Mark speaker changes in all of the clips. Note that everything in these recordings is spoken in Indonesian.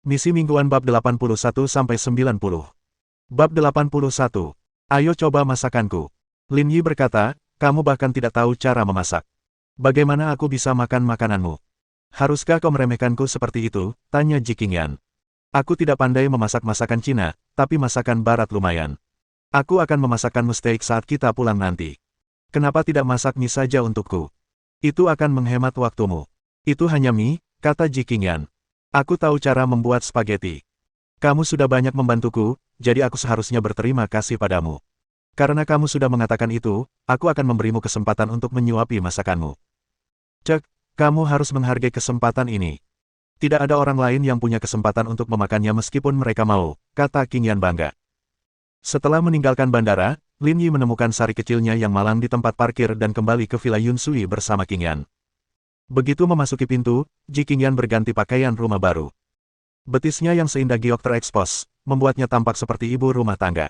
Speaker 1: Misi mingguan bab 81-90. Bab 81. Ayo coba masakanku. Lin Yi berkata, kamu bahkan tidak tahu cara memasak. Bagaimana aku bisa makan makananmu? Haruskah kau meremehkanku seperti itu? Tanya Ji Qingyan. Aku tidak pandai memasak masakan Cina, tapi masakan barat lumayan. Aku akan memasakkanmu steak saat kita pulang nanti. Kenapa tidak masak mie saja untukku? Itu akan menghemat waktumu. Itu hanya mie, kata Ji Qingyan. Aku tahu cara membuat spaghetti. Kamu sudah banyak membantuku, jadi aku seharusnya berterima kasih padamu. Karena kamu sudah mengatakan itu, aku akan memberimu kesempatan untuk menyuapi masakanmu. Cek, kamu harus menghargai kesempatan ini. Tidak ada orang lain yang punya kesempatan untuk memakannya meskipun mereka mau, kata Qingyan bangga. Setelah meninggalkan bandara, Lin Yi menemukan sari kecilnya yang malang di tempat parkir dan kembali ke Villa Yun Sui bersama Qingyan. Begitu memasuki pintu, Ji Qingyan berganti pakaian rumah baru. Betisnya yang seindah giok terekspos, membuatnya tampak seperti ibu rumah tangga.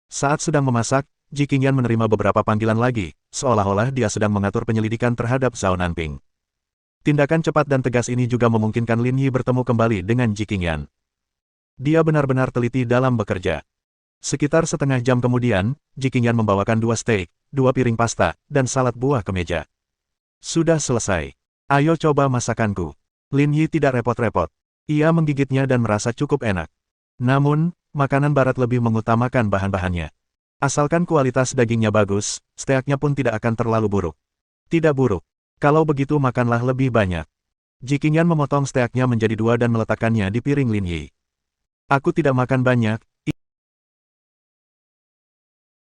Speaker 1: Saat sedang memasak, Ji Qingyan menerima beberapa panggilan lagi, seolah-olah dia sedang mengatur penyelidikan terhadap Zhao Nanping. Tindakan cepat dan tegas ini juga memungkinkan Lin Yi bertemu kembali dengan Ji Qingyan. Dia benar-benar teliti dalam bekerja. Sekitar setengah jam kemudian, Ji Qingyan membawakan 2 steak, 2 piring pasta, dan salad buah ke meja. Sudah selesai. Ayo coba masakanku. Lin Yi tidak repot-repot. Ia menggigitnya dan merasa cukup enak. Namun, makanan barat lebih mengutamakan bahan-bahannya. Asalkan kualitas dagingnya bagus, steaknya pun tidak akan terlalu buruk. Tidak buruk. Kalau begitu makanlah lebih banyak. Ji Qingyan memotong steaknya menjadi 2 dan meletakkannya di piring Lin Yi. Aku tidak makan banyak.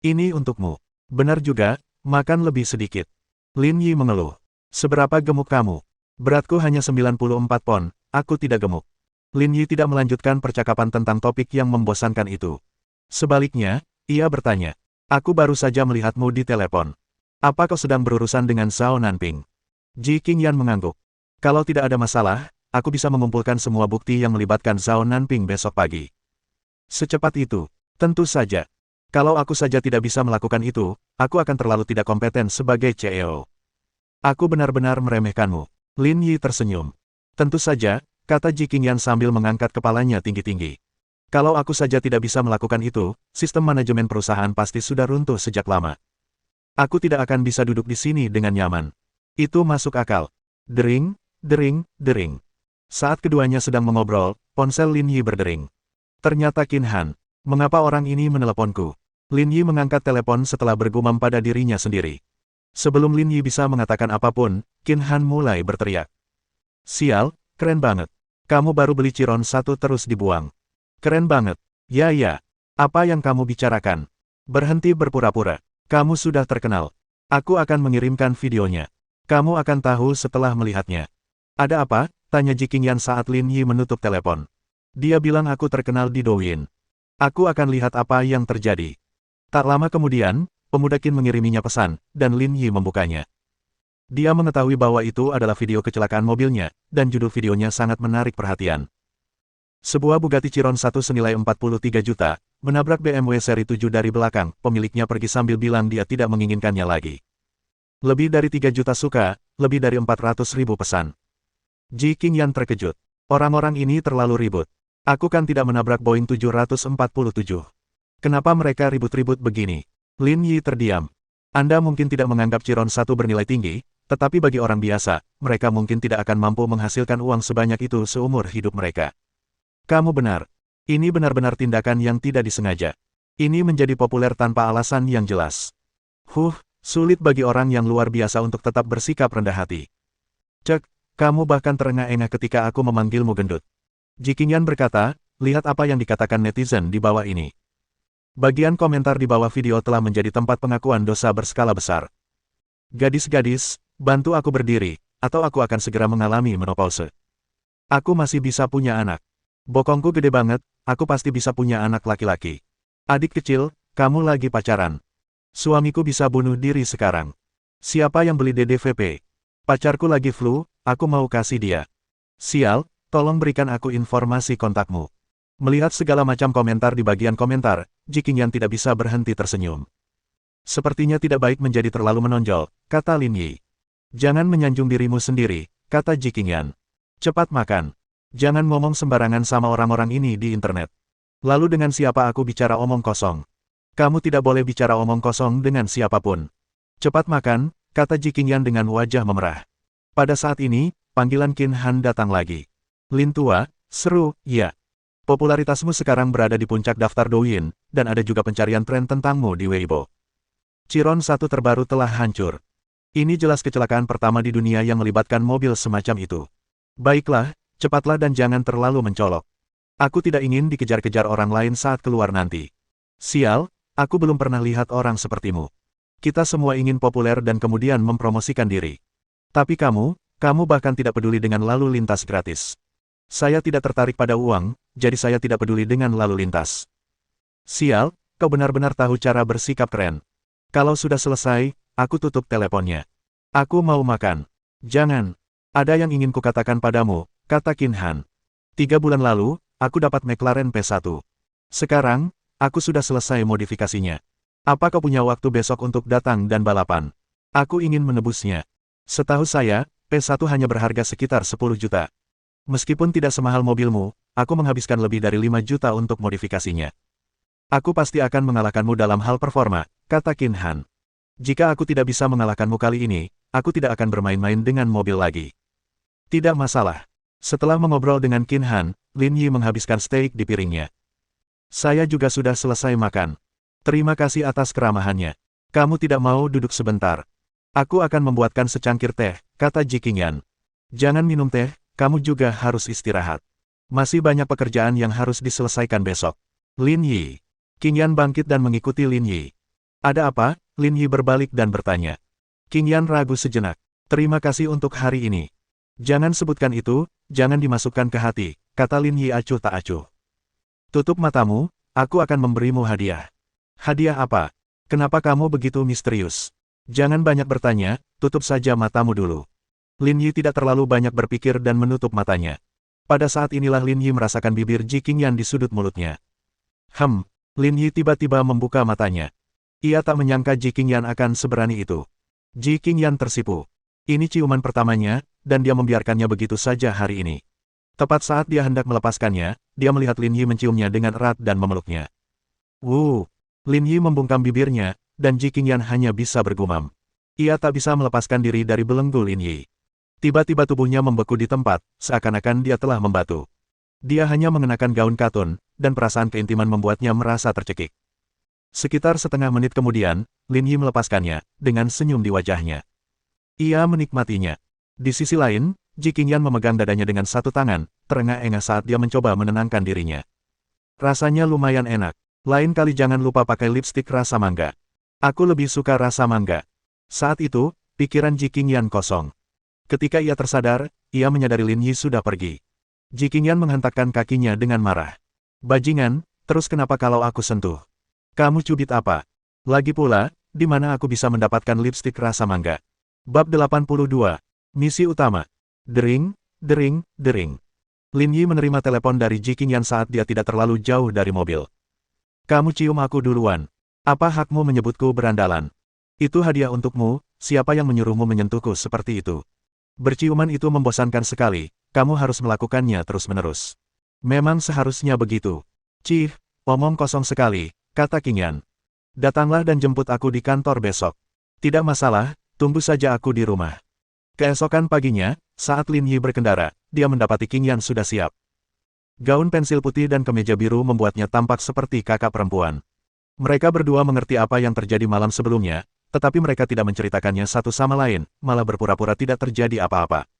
Speaker 1: Ini untukmu. Benar juga, makan lebih sedikit. Lin Yi mengeluh. Seberapa gemuk kamu? Beratku hanya 94 pon, aku tidak gemuk. Lin Yi tidak melanjutkan percakapan tentang topik yang membosankan itu. Sebaliknya, ia bertanya, aku baru saja melihatmu di telepon. Apa kau sedang berurusan dengan Zhao Nanping? Ji Qingyan mengangguk. Kalau tidak ada masalah, aku bisa mengumpulkan semua bukti yang melibatkan Zhao Nanping besok pagi. Secepat itu, tentu saja. Kalau aku saja tidak bisa melakukan itu, aku akan terlalu tidak kompeten sebagai CEO. Aku benar-benar meremehkanmu. Lin Yi tersenyum. Tentu saja, kata Ji Qingyan sambil mengangkat kepalanya tinggi-tinggi. Kalau aku saja tidak bisa melakukan itu, sistem manajemen perusahaan pasti sudah runtuh sejak lama. Aku tidak akan bisa duduk di sini dengan nyaman. Itu masuk akal. Dering, dering, dering. Saat keduanya sedang mengobrol, ponsel Lin Yi berdering. Ternyata Qin Han. Mengapa orang ini meneleponku? Lin Yi mengangkat telepon setelah bergumam pada dirinya sendiri. Sebelum Lin Yi bisa mengatakan apapun, Qin Han mulai berteriak. Sial, keren banget. Kamu baru beli Chiron 1 terus dibuang. Keren banget. Ya. Apa yang kamu bicarakan? Berhenti berpura-pura. Kamu sudah terkenal. Aku akan mengirimkan videonya. Kamu akan tahu setelah melihatnya. Ada apa? Tanya Ji Qingyan saat Lin Yi menutup telepon. Dia bilang aku terkenal di Douyin. Aku akan lihat apa yang terjadi. Tak lama kemudian, pemuda Qin mengiriminya pesan, dan Lin Yi membukanya. Dia mengetahui bahwa itu adalah video kecelakaan mobilnya, dan judul videonya sangat menarik perhatian. Sebuah Bugatti Chiron 1 senilai 43 juta, menabrak BMW seri 7 dari belakang, pemiliknya pergi sambil bilang dia tidak menginginkannya lagi. Lebih dari 3 juta suka, lebih dari 400.000 pesan. Ji Qingyan terkejut. Orang-orang ini terlalu ribut. Aku kan tidak menabrak Boeing 747. Kenapa mereka ribut-ribut begini? Lin Yi terdiam. Anda mungkin tidak menganggap Chiron 1 bernilai tinggi, tetapi bagi orang biasa, mereka mungkin tidak akan mampu menghasilkan uang sebanyak itu seumur hidup mereka. Kamu benar. Ini benar-benar tindakan yang tidak disengaja. Ini menjadi populer tanpa alasan yang jelas. Sulit bagi orang yang luar biasa untuk tetap bersikap rendah hati. Cek, kamu bahkan terengah-engah ketika aku memanggilmu gendut. Ji Qingyan berkata, lihat apa yang dikatakan netizen di bawah ini. Bagian komentar di bawah video telah menjadi tempat pengakuan dosa berskala besar. Gadis-gadis, bantu aku berdiri, atau aku akan segera mengalami menopause. Aku masih bisa punya anak. Bokongku gede banget, aku pasti bisa punya anak laki-laki. Adik kecil, kamu lagi pacaran. Suamiku bisa bunuh diri sekarang. Siapa yang beli DDVP? Pacarku lagi flu, aku mau kasih dia. Sial, tolong berikan aku informasi kontakmu. Melihat segala macam komentar di bagian komentar, Ji Qingyan tidak bisa berhenti tersenyum. Sepertinya tidak baik menjadi terlalu menonjol, kata Lin Yi. Jangan menyanjung dirimu sendiri, kata Ji Qingyan. Cepat makan. Jangan ngomong sembarangan sama orang-orang ini di internet. Lalu dengan siapa aku bicara omong kosong? Kamu tidak boleh bicara omong kosong dengan siapapun. Cepat makan, kata Ji Qingyan dengan wajah memerah. Pada saat ini, panggilan Qin Han datang lagi. Lin tua, seru, ya. Popularitasmu sekarang berada di puncak daftar Douyin, dan ada juga pencarian tren tentangmu di Weibo. Chiron 1 terbaru telah hancur. Ini jelas kecelakaan pertama di dunia yang melibatkan mobil semacam itu. Baiklah, cepatlah dan jangan terlalu mencolok. Aku tidak ingin dikejar-kejar orang lain saat keluar nanti. Sial, aku belum pernah lihat orang sepertimu. Kita semua ingin populer dan kemudian mempromosikan diri. Tapi kamu bahkan tidak peduli dengan lalu lintas gratis. Saya tidak tertarik pada uang, jadi saya tidak peduli dengan lalu lintas. Sial, kau benar-benar tahu cara bersikap keren. Kalau sudah selesai, aku tutup teleponnya. Aku mau makan. Jangan. Ada yang ingin kukatakan padamu, kata Qin Han. 3 bulan lalu, aku dapat McLaren P1. Sekarang, aku sudah selesai modifikasinya. Apa kau punya waktu besok untuk datang dan balapan? Aku ingin menebusnya. Setahu saya, P1 hanya berharga sekitar 10 juta. Meskipun tidak semahal mobilmu, aku menghabiskan lebih dari 5 juta untuk modifikasinya. Aku pasti akan mengalahkanmu dalam hal performa, kata Qin Han. Jika aku tidak bisa mengalahkanmu kali ini, aku tidak akan bermain-main dengan mobil lagi. Tidak masalah. Setelah mengobrol dengan Qin Han, Lin Yi menghabiskan steak di piringnya. Saya juga sudah selesai makan. Terima kasih atas keramahannya. Kamu tidak mau duduk sebentar? Aku akan membuatkan secangkir teh, kata Ji Qingyan. Jangan minum teh, kamu juga harus istirahat. Masih banyak pekerjaan yang harus diselesaikan besok. Lin Yi. Qingyan bangkit dan mengikuti Lin Yi. Ada apa? Lin Yi berbalik dan bertanya. Qingyan ragu sejenak. Terima kasih untuk hari ini. Jangan sebutkan itu, jangan dimasukkan ke hati, kata Lin Yi acuh tak acuh. Tutup matamu, aku akan memberimu hadiah. Hadiah apa? Kenapa kamu begitu misterius? Jangan banyak bertanya, tutup saja matamu dulu. Lin Yi tidak terlalu banyak berpikir dan menutup matanya. Pada saat inilah Lin Yi merasakan bibir Ji Qingyan di sudut mulutnya. Lin Yi tiba-tiba membuka matanya. Ia tak menyangka Ji Qingyan akan seberani itu. Ji Qingyan tersipu. Ini ciuman pertamanya, dan dia membiarkannya begitu saja hari ini. Tepat saat dia hendak melepaskannya, dia melihat Lin Yi menciumnya dengan erat dan memeluknya. Lin Yi membungkam bibirnya, dan Ji Qingyan hanya bisa bergumam. Ia tak bisa melepaskan diri dari belenggu Lin Yi. Tiba-tiba tubuhnya membeku di tempat, seakan-akan dia telah membatu. Dia hanya mengenakan gaun katun, dan perasaan keintiman membuatnya merasa tercekik. Sekitar setengah menit kemudian, Lin Yi melepaskannya, dengan senyum di wajahnya. Ia menikmatinya. Di sisi lain, Ji Qingyan memegang dadanya dengan satu tangan, terengah-engah saat dia mencoba menenangkan dirinya. Rasanya lumayan enak. Lain kali jangan lupa pakai lipstik rasa mangga. Aku lebih suka rasa mangga. Saat itu, pikiran Ji Qingyan kosong. Ketika ia tersadar, ia menyadari Lin Yi sudah pergi. Ji Qingyan menghentakkan kakinya dengan marah. Bajingan, terus kenapa kalau aku sentuh? Kamu cubit apa? Lagi pula, di mana aku bisa mendapatkan lipstik rasa mangga? Bab 82. Misi utama. Dering, dering, dering. Lin Yi menerima telepon dari Ji Qingyan saat dia tidak terlalu jauh dari mobil. Kamu cium aku duluan. Apa hakmu menyebutku berandalan? Itu hadiah untukmu, siapa yang menyuruhmu menyentuhku seperti itu? Berciuman itu membosankan sekali, kamu harus melakukannya terus-menerus. Memang seharusnya begitu. Cih, omong kosong sekali, kata Qingyan. Datanglah dan jemput aku di kantor besok. Tidak masalah, tunggu saja aku di rumah. Keesokan paginya, saat Lin Yi berkendara, dia mendapati Qingyan sudah siap. Gaun pensil putih dan kemeja biru membuatnya tampak seperti kakak perempuan. Mereka berdua mengerti apa yang terjadi malam sebelumnya, tetapi mereka tidak menceritakannya satu sama lain, malah berpura-pura tidak terjadi apa-apa.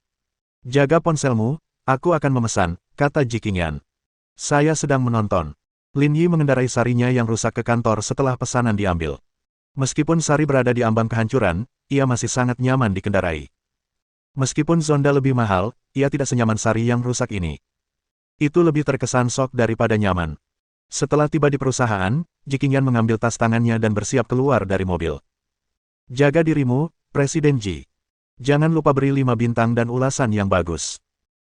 Speaker 1: Jaga ponselmu, aku akan memesan, kata Ji Qingyan. Saya sedang menonton. Lin Yi mengendarai sarinya yang rusak ke kantor setelah pesanan diambil. Meskipun sari berada di ambang kehancuran, ia masih sangat nyaman dikendarai. Meskipun Zonda lebih mahal, ia tidak senyaman sari yang rusak ini. Itu lebih terkesan sok daripada nyaman. Setelah tiba di perusahaan, Ji Qingyan mengambil tas tangannya dan bersiap keluar dari mobil. Jaga dirimu, Presiden Ji. Jangan lupa beri 5 bintang dan ulasan yang bagus.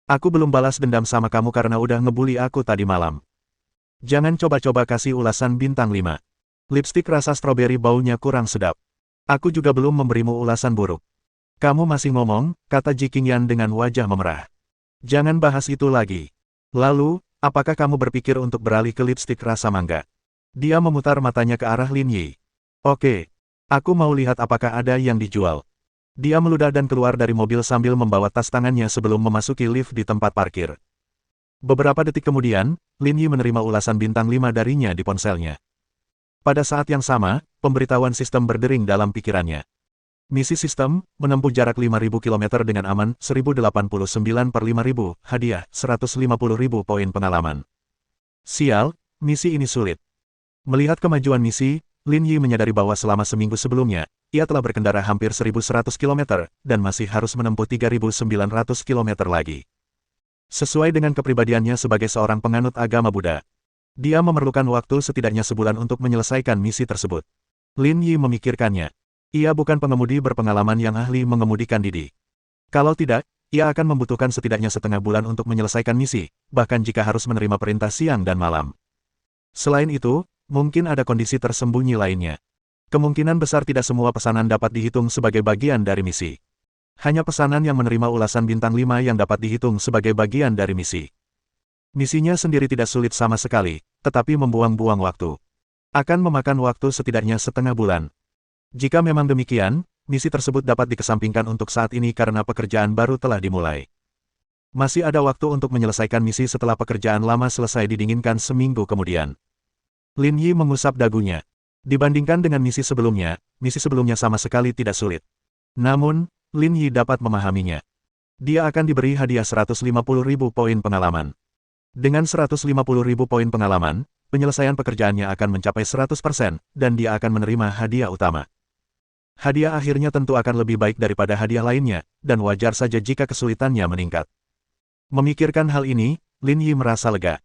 Speaker 1: Aku belum balas dendam sama kamu karena udah ngebully aku tadi malam. Jangan coba-coba kasih ulasan bintang 5. Lipstik rasa stroberi baunya kurang sedap. Aku juga belum memberimu ulasan buruk. Kamu masih ngomong, kata Ji Qingyan dengan wajah memerah. Jangan bahas itu lagi. Lalu, apakah kamu berpikir untuk beralih ke lipstik rasa mangga? Dia memutar matanya ke arah Lin Yi. Oke. Aku mau lihat apakah ada yang dijual. Dia meludah dan keluar dari mobil sambil membawa tas tangannya sebelum memasuki lift di tempat parkir. Beberapa detik kemudian, Lin Yi menerima ulasan bintang 5 darinya di ponselnya. Pada saat yang sama, pemberitahuan sistem berdering dalam pikirannya. Misi sistem, menempuh jarak 5.000 km dengan aman, 1089 per 5.000, hadiah, 150.000 poin pengalaman. Sial, misi ini sulit. Melihat kemajuan misi, Lin Yi menyadari bahwa selama seminggu sebelumnya, ia telah berkendara hampir 1.100 km, dan masih harus menempuh 3.900 km lagi. Sesuai dengan kepribadiannya sebagai seorang penganut agama Buddha, dia memerlukan waktu setidaknya sebulan untuk menyelesaikan misi tersebut. Lin Yi memikirkannya. Ia bukan pengemudi berpengalaman yang ahli mengemudikan Didi. Kalau tidak, ia akan membutuhkan setidaknya setengah bulan untuk menyelesaikan misi, bahkan jika harus menerima perintah siang dan malam. Selain itu, mungkin ada kondisi tersembunyi lainnya. Kemungkinan besar tidak semua pesanan dapat dihitung sebagai bagian dari misi. Hanya pesanan yang menerima ulasan bintang 5 yang dapat dihitung sebagai bagian dari misi. Misinya sendiri tidak sulit sama sekali, tetapi membuang-buang waktu. Akan memakan waktu setidaknya setengah bulan. Jika memang demikian, misi tersebut dapat dikesampingkan untuk saat ini karena pekerjaan baru telah dimulai. Masih ada waktu untuk menyelesaikan misi setelah pekerjaan lama selesai didinginkan seminggu kemudian. Lin Yi mengusap dagunya. Dibandingkan dengan misi sebelumnya sama sekali tidak sulit. Namun, Lin Yi dapat memahaminya. Dia akan diberi hadiah 150.000 poin pengalaman. Dengan 150.000 poin pengalaman, penyelesaian pekerjaannya akan mencapai 100%, dan dia akan menerima hadiah utama. Hadiah akhirnya tentu akan lebih baik daripada hadiah lainnya, dan wajar saja jika kesulitannya meningkat. Memikirkan hal ini, Lin Yi merasa lega.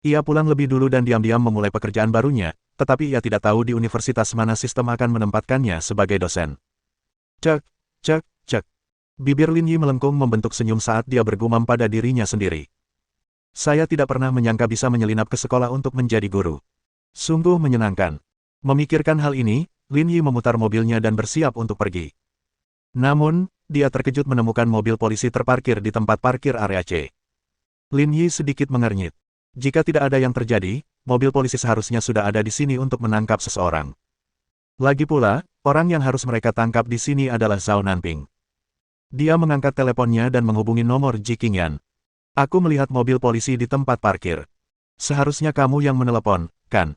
Speaker 1: Ia pulang lebih dulu dan diam-diam memulai pekerjaan barunya, tetapi ia tidak tahu di universitas mana sistem akan menempatkannya sebagai dosen. Cek, cek, cek. Bibir Lin Yi melengkung membentuk senyum saat dia bergumam pada dirinya sendiri. Saya tidak pernah menyangka bisa menyelinap ke sekolah untuk menjadi guru. Sungguh menyenangkan. Memikirkan hal ini, Lin Yi memutar mobilnya dan bersiap untuk pergi. Namun, dia terkejut menemukan mobil polisi terparkir di tempat parkir area C. Lin Yi sedikit mengernyit. Jika tidak ada yang terjadi, mobil polisi seharusnya sudah ada di sini untuk menangkap seseorang. Lagi pula, orang yang harus mereka tangkap di sini adalah Zhao Nanping. Dia mengangkat teleponnya dan menghubungi nomor Ji Qingyan. Aku melihat mobil polisi di tempat parkir. Seharusnya kamu yang menelepon, kan?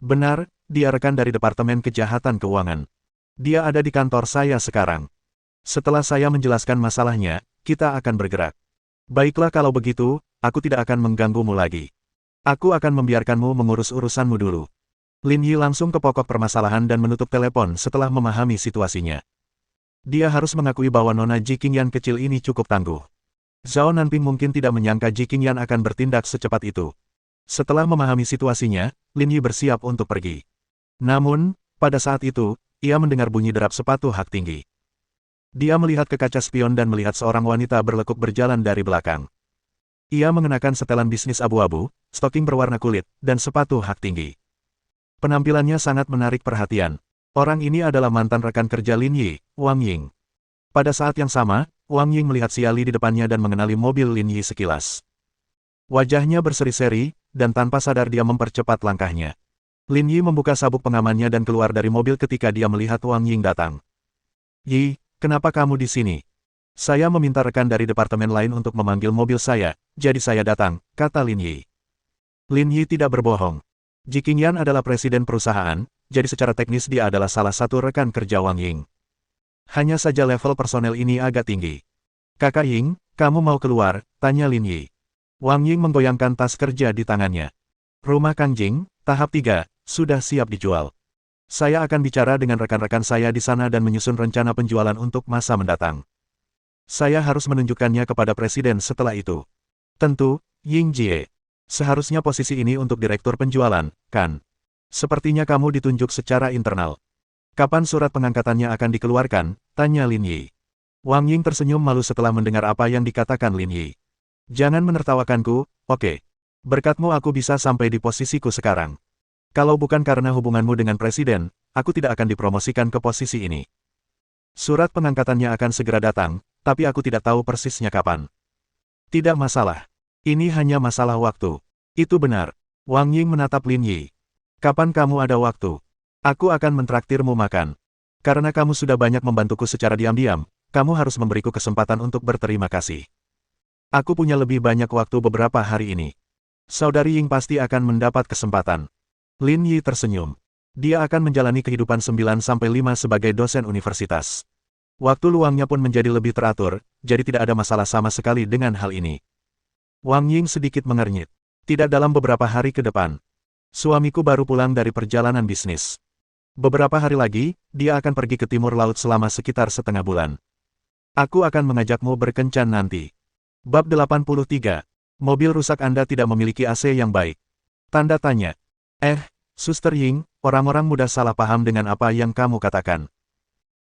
Speaker 1: Benar, dia rekan dari Departemen Kejahatan Keuangan. Dia ada di kantor saya sekarang. Setelah saya menjelaskan masalahnya, kita akan bergerak. Baiklah kalau begitu, aku tidak akan mengganggumu lagi. Aku akan membiarkanmu mengurus urusanmu dulu. Lin Yi langsung ke pokok permasalahan dan menutup telepon setelah memahami situasinya. Dia harus mengakui bahwa Nona Ji Qingyan kecil ini cukup tangguh. Zhao Nanping mungkin tidak menyangka Ji Qingyan akan bertindak secepat itu. Setelah memahami situasinya, Lin Yi bersiap untuk pergi. Namun, pada saat itu, ia mendengar bunyi derap sepatu hak tinggi. Dia melihat ke kaca spion dan melihat seorang wanita berlekuk berjalan dari belakang. Ia mengenakan setelan bisnis abu-abu, stoking berwarna kulit, dan sepatu hak tinggi. Penampilannya sangat menarik perhatian. Orang ini adalah mantan rekan kerja Lin Yi, Wang Ying. Pada saat yang sama, Wang Ying melihat si Ali di depannya dan mengenali mobil Lin Yi sekilas. Wajahnya berseri-seri, dan tanpa sadar dia mempercepat langkahnya. Lin Yi membuka sabuk pengamannya dan keluar dari mobil ketika dia melihat Wang Ying datang. Yi, kenapa kamu di sini? Saya meminta rekan dari departemen lain untuk memanggil mobil saya, jadi saya datang, kata Lin Yi. Lin Yi tidak berbohong. Ji Qingyan adalah presiden perusahaan, jadi secara teknis dia adalah salah satu rekan kerja Wang Ying. Hanya saja level personel ini agak tinggi. Kakak Ying, kamu mau keluar? Tanya Lin Yi. Wang Ying menggoyangkan tas kerja di tangannya. Rumah Kang Jing, tahap 3, sudah siap dijual. Saya akan bicara dengan rekan-rekan saya di sana dan menyusun rencana penjualan untuk masa mendatang. Saya harus menunjukkannya kepada presiden setelah itu. Tentu, Ying Jie. Seharusnya posisi ini untuk direktur penjualan, kan? Sepertinya kamu ditunjuk secara internal. Kapan surat pengangkatannya akan dikeluarkan? Tanya Lin Yi. Wang Ying tersenyum malu setelah mendengar apa yang dikatakan Lin Yi. Jangan menertawakanku, oke. Berkatmu aku bisa sampai di posisiku sekarang. Kalau bukan karena hubunganmu dengan presiden, aku tidak akan dipromosikan ke posisi ini. Surat pengangkatannya akan segera datang, tapi aku tidak tahu persisnya kapan. Tidak masalah. Ini hanya masalah waktu. Itu benar. Wang Ying menatap Lin Yi. Kapan kamu ada waktu? Aku akan mentraktirmu makan. Karena kamu sudah banyak membantuku secara diam-diam, kamu harus memberiku kesempatan untuk berterima kasih. Aku punya lebih banyak waktu beberapa hari ini. Saudari Ying pasti akan mendapat kesempatan. Lin Yi tersenyum. Dia akan menjalani kehidupan 9-5 sebagai dosen universitas. Waktu luangnya pun menjadi lebih teratur, jadi tidak ada masalah sama sekali dengan hal ini. Wang Ying sedikit mengernyit. Tidak dalam beberapa hari ke depan. Suamiku baru pulang dari perjalanan bisnis. Beberapa hari lagi, dia akan pergi ke timur laut selama sekitar setengah bulan. Aku akan mengajakmu berkencan nanti. Bab 83. Mobil rusak Anda tidak memiliki AC yang baik. Tanda tanya. Suster Ying, orang-orang mudah salah paham dengan apa yang kamu katakan.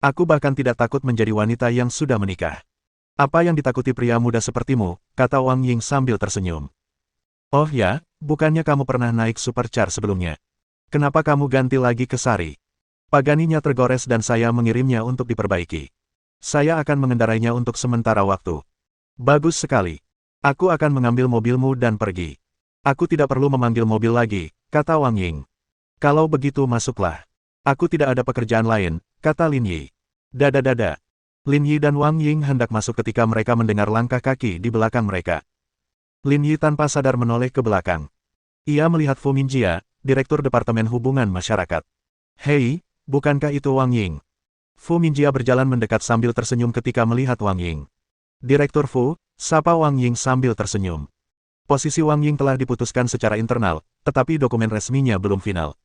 Speaker 1: Aku bahkan tidak takut menjadi wanita yang sudah menikah. Apa yang ditakuti pria muda sepertimu, kata Wang Ying sambil tersenyum. Oh ya, bukannya kamu pernah naik supercar sebelumnya? Kenapa kamu ganti lagi ke Sari? Paganinya tergores dan saya mengirimnya untuk diperbaiki. Saya akan mengendarainya untuk sementara waktu. Bagus sekali. Aku akan mengambil mobilmu dan pergi. Aku tidak perlu memanggil mobil lagi, kata Wang Ying. Kalau begitu masuklah. Aku tidak ada pekerjaan lain, kata Lin Yi. Dada. Lin Yi dan Wang Ying hendak masuk ketika mereka mendengar langkah kaki di belakang mereka. Lin Yi tanpa sadar menoleh ke belakang. Ia melihat Fu Minjia, Direktur Departemen Hubungan Masyarakat. Hei, bukankah itu Wang Ying? Fu Minjia berjalan mendekat sambil tersenyum ketika melihat Wang Ying. Direktur Fu, sapa Wang Ying sambil tersenyum. Posisi Wang Ying telah diputuskan secara internal, tetapi dokumen resminya belum final.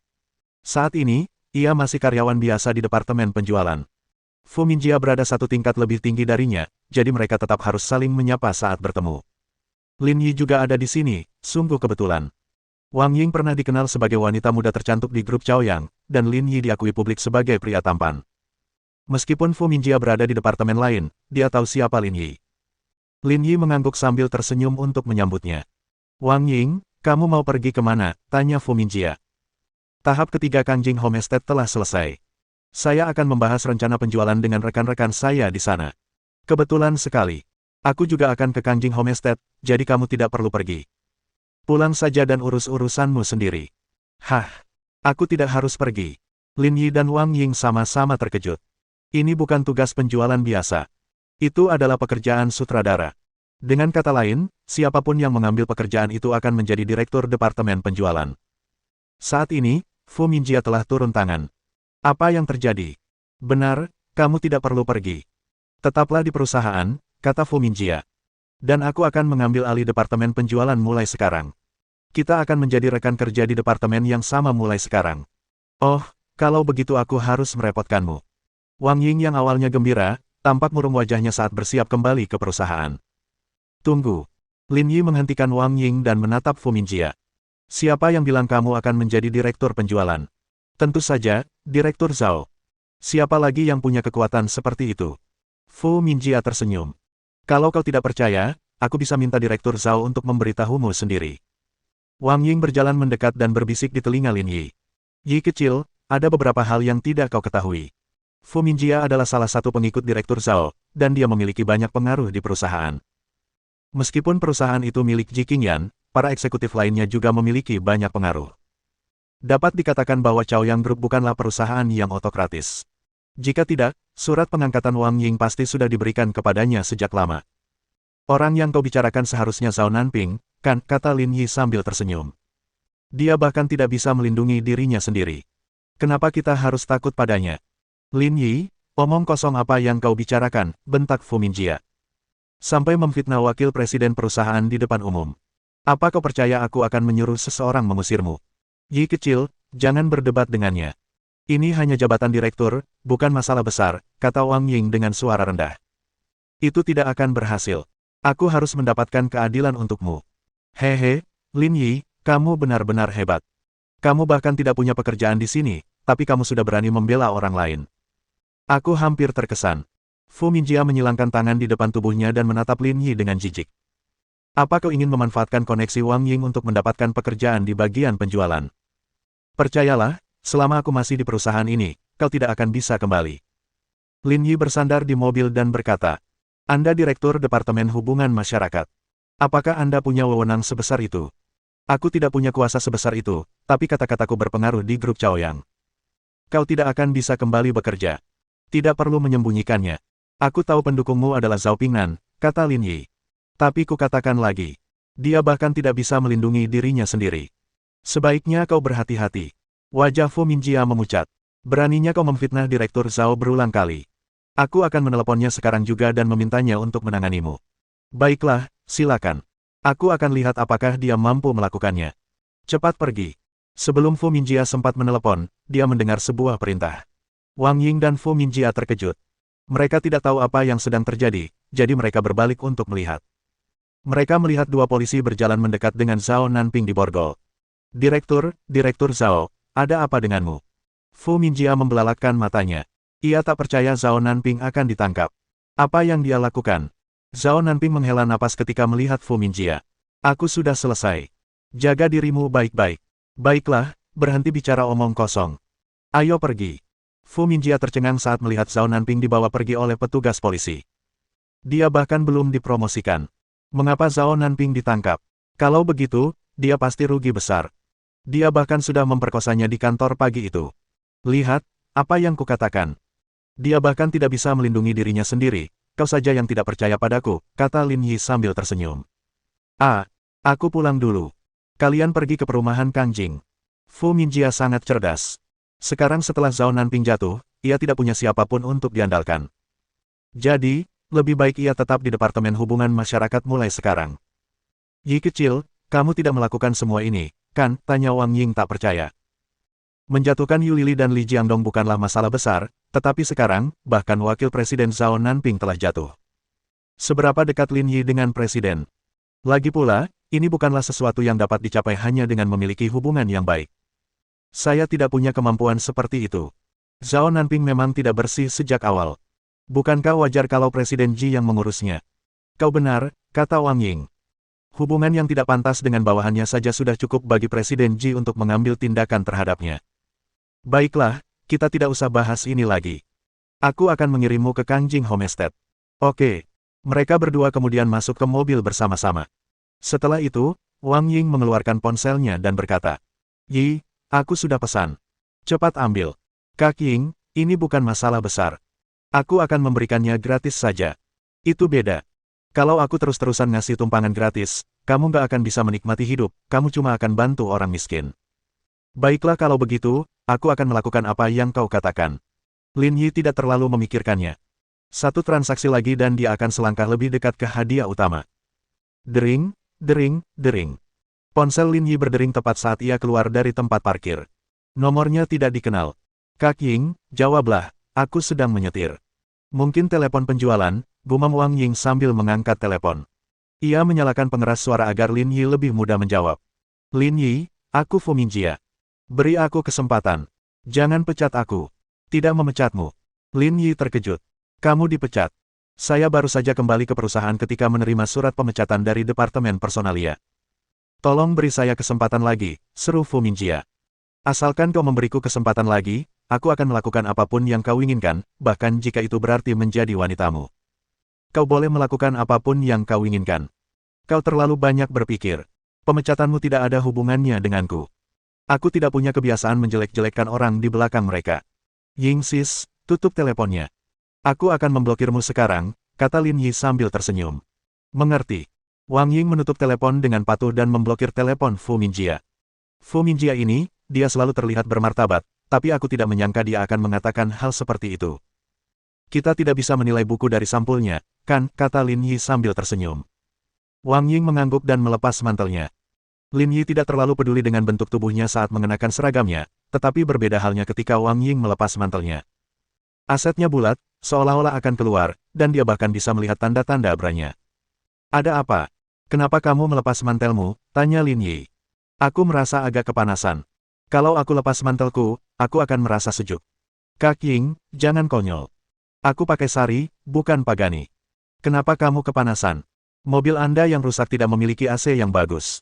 Speaker 1: Saat ini, ia masih karyawan biasa di Departemen Penjualan. Fu Minjia berada satu tingkat lebih tinggi darinya, jadi mereka tetap harus saling menyapa saat bertemu. Lin Yi juga ada di sini, sungguh kebetulan. Wang Ying pernah dikenal sebagai wanita muda tercantik di grup Chaoyang, dan Lin Yi diakui publik sebagai pria tampan. Meskipun Fu Minjia berada di departemen lain, dia tahu siapa Lin Yi. Lin Yi mengangguk sambil tersenyum untuk menyambutnya. Wang Ying, kamu mau pergi kemana? Tanya Fu Minjia. Tahap ketiga Kangjing Homestead telah selesai. Saya akan membahas rencana penjualan dengan rekan-rekan saya di sana. Kebetulan sekali. Aku juga akan ke Kangjing Homestead, jadi kamu tidak perlu pergi. Pulang saja dan urus urusanmu sendiri. Hah, aku tidak harus pergi. Lin Yi dan Wang Ying sama-sama terkejut. Ini bukan tugas penjualan biasa. Itu adalah pekerjaan sutradara. Dengan kata lain, siapapun yang mengambil pekerjaan itu akan menjadi direktur departemen penjualan. Saat ini, Fu Minjia telah turun tangan. Apa yang terjadi? Benar, kamu tidak perlu pergi. Tetaplah di perusahaan, kata Fu Minjia. Dan aku akan mengambil alih departemen penjualan mulai sekarang. Kita akan menjadi rekan kerja di departemen yang sama mulai sekarang. Oh, kalau begitu aku harus merepotkanmu. Wang Ying yang awalnya gembira, tampak murung wajahnya saat bersiap kembali ke perusahaan. Tunggu. Lin Yi menghentikan Wang Ying dan menatap Fu Minjia. Siapa yang bilang kamu akan menjadi direktur penjualan? Tentu saja, Direktur Zhao. Siapa lagi yang punya kekuatan seperti itu? Fu Minjia tersenyum. Kalau kau tidak percaya, aku bisa minta Direktur Zhao untuk memberitahumu sendiri. Wang Ying berjalan mendekat dan berbisik di telinga Lin Yi. Yi kecil, ada beberapa hal yang tidak kau ketahui. Fu Minjia adalah salah satu pengikut Direktur Zhao, dan dia memiliki banyak pengaruh di perusahaan. Meskipun perusahaan itu milik Ji Qingyan, para eksekutif lainnya juga memiliki banyak pengaruh. Dapat dikatakan bahwa Chaoyang Group bukanlah perusahaan yang otokratis. Jika tidak, surat pengangkatan Wang Ying pasti sudah diberikan kepadanya sejak lama. Orang yang kau bicarakan seharusnya Zhao Nanping, kan, kata Lin Yi sambil tersenyum. Dia bahkan tidak bisa melindungi dirinya sendiri. Kenapa kita harus takut padanya? Lin Yi, omong kosong apa yang kau bicarakan, bentak Fu Minjia. Sampai memfitnah wakil presiden perusahaan di depan umum. Apa kau percaya aku akan menyuruh seseorang mengusirmu? Yi kecil, jangan berdebat dengannya. Ini hanya jabatan direktur, bukan masalah besar, kata Wang Ying dengan suara rendah. Itu tidak akan berhasil. Aku harus mendapatkan keadilan untukmu. Hehe, Lin Yi, kamu benar-benar hebat. Kamu bahkan tidak punya pekerjaan di sini, tapi kamu sudah berani membela orang lain. Aku hampir terkesan. Fu Minjia menyilangkan tangan di depan tubuhnya dan menatap Lin Yi dengan jijik. Apa kau ingin memanfaatkan koneksi Wang Ying untuk mendapatkan pekerjaan di bagian penjualan? Percayalah, selama aku masih di perusahaan ini, kau tidak akan bisa kembali. Lin Yi bersandar di mobil dan berkata, Anda Direktur Departemen Hubungan Masyarakat. Apakah Anda punya wewenang sebesar itu? Aku tidak punya kuasa sebesar itu, tapi kata-kataku berpengaruh di grup Chaoyang. Kau tidak akan bisa kembali bekerja. Tidak perlu menyembunyikannya. Aku tahu pendukungmu adalah Zhao Pingnan, kata Lin Yi. Tapi kukatakan lagi. Dia bahkan tidak bisa melindungi dirinya sendiri. Sebaiknya kau berhati-hati. Wajah Fu Minjia memucat. Beraninya kau memfitnah Direktur Zhao berulang kali. Aku akan meneleponnya sekarang juga dan memintanya untuk menanganimu. Baiklah, silakan. Aku akan lihat apakah dia mampu melakukannya. Cepat pergi. Sebelum Fu Minjia sempat menelepon, dia mendengar sebuah perintah. Wang Ying dan Fu Minjia terkejut. Mereka tidak tahu apa yang sedang terjadi, jadi mereka berbalik untuk melihat. Mereka melihat dua polisi berjalan mendekat dengan Zhao Nanping di borgol. Direktur Zhao, ada apa denganmu? Fu Minjia membelalakkan matanya. Ia tak percaya Zhao Nanping akan ditangkap. Apa yang dia lakukan? Zhao Nanping menghela napas ketika melihat Fu Minjia. Aku sudah selesai. Jaga dirimu baik-baik. Baiklah, berhenti bicara omong kosong. Ayo pergi. Fu Minjia tercengang saat melihat Zhao Nanping dibawa pergi oleh petugas polisi. Dia bahkan belum dipromosikan. Mengapa Zhao Nanping ditangkap? Kalau begitu, dia pasti rugi besar. Dia bahkan sudah memperkosanya di kantor pagi itu. Lihat, apa yang kukatakan. Dia bahkan tidak bisa melindungi dirinya sendiri. Kau saja yang tidak percaya padaku, kata Lin Yi sambil tersenyum. Aku pulang dulu. Kalian pergi ke perumahan Kang Jing. Fu Minjia sangat cerdas. Sekarang setelah Zhao Nanping jatuh, ia tidak punya siapapun untuk diandalkan. Jadi, lebih baik ia tetap di Departemen Hubungan Masyarakat mulai sekarang. Yi kecil, kamu tidak melakukan semua ini, kan? Tanya Wang Ying tak percaya. Menjatuhkan Yu Lili dan Li Jiangdong bukanlah masalah besar, tetapi sekarang, bahkan Wakil Presiden Zhao Nanping telah jatuh. Seberapa dekat Lin Yi dengan Presiden? Lagi pula, ini bukanlah sesuatu yang dapat dicapai hanya dengan memiliki hubungan yang baik. Saya tidak punya kemampuan seperti itu. Zhao Nanping memang tidak bersih sejak awal. Bukankah wajar kalau Presiden Ji yang mengurusnya? Kau benar, kata Wang Ying. Hubungan yang tidak pantas dengan bawahannya saja sudah cukup bagi Presiden Ji untuk mengambil tindakan terhadapnya. Baiklah, kita tidak usah bahas ini lagi. Aku akan mengirimmu ke Kang Jing Homestead. Oke. Mereka berdua kemudian masuk ke mobil bersama-sama. Setelah itu, Wang Ying mengeluarkan ponselnya dan berkata, Yi, aku sudah pesan. Cepat ambil. Kak Ying, ini bukan masalah besar. Aku akan memberikannya gratis saja. Itu beda. Kalau aku terus-terusan ngasih tumpangan gratis, kamu nggak akan bisa menikmati hidup, kamu cuma akan bantu orang miskin. Baiklah kalau begitu, aku akan melakukan apa yang kau katakan. Lin Yi tidak terlalu memikirkannya. Satu transaksi lagi dan dia akan selangkah lebih dekat ke hadiah utama. Dering, dering, dering. Ponsel Lin Yi berdering tepat saat ia keluar dari tempat parkir. Nomornya tidak dikenal. Kak Ying, jawablah, aku sedang menyetir. Mungkin telepon penjualan, gumam Wang Ying sambil mengangkat telepon. Ia menyalakan pengeras suara agar Lin Yi lebih mudah menjawab. Lin Yi, aku Fu Minjia. Beri aku kesempatan. Jangan pecat aku. Tidak memecatmu. Lin Yi terkejut. Kamu dipecat. Saya baru saja kembali ke perusahaan ketika menerima surat pemecatan dari Departemen Personalia. Tolong beri saya kesempatan lagi, seru Fu Minjia. Asalkan kau memberiku kesempatan lagi, aku akan melakukan apapun yang kau inginkan, bahkan jika itu berarti menjadi wanitamu. Kau boleh melakukan apapun yang kau inginkan. Kau terlalu banyak berpikir. Pemecatanmu tidak ada hubungannya denganku. Aku tidak punya kebiasaan menjelek-jelekkan orang di belakang mereka. Ying sis, tutup teleponnya. Aku akan memblokirmu sekarang, kata Lin Yi sambil tersenyum. Mengerti. Wang Ying menutup telepon dengan patuh dan memblokir telepon Fu Minjia. Fu Minjia ini, dia selalu terlihat bermartabat, tapi aku tidak menyangka dia akan mengatakan hal seperti itu. Kita tidak bisa menilai buku dari sampulnya, kan, kata Lin Yi sambil tersenyum. Wang Ying mengangguk dan melepas mantelnya. Lin Yi tidak terlalu peduli dengan bentuk tubuhnya saat mengenakan seragamnya, tetapi berbeda halnya ketika Wang Ying melepas mantelnya. Asetnya bulat, seolah-olah akan keluar, dan dia bahkan bisa melihat tanda-tanda abranya. Ada apa? Kenapa kamu melepas mantelmu? Tanya Lin Yi. Aku merasa agak kepanasan. Kalau aku lepas mantelku, aku akan merasa sejuk. Kak Ying, jangan konyol. Aku pakai sari, bukan pagani. Kenapa kamu kepanasan? Mobil Anda yang rusak tidak memiliki AC yang bagus.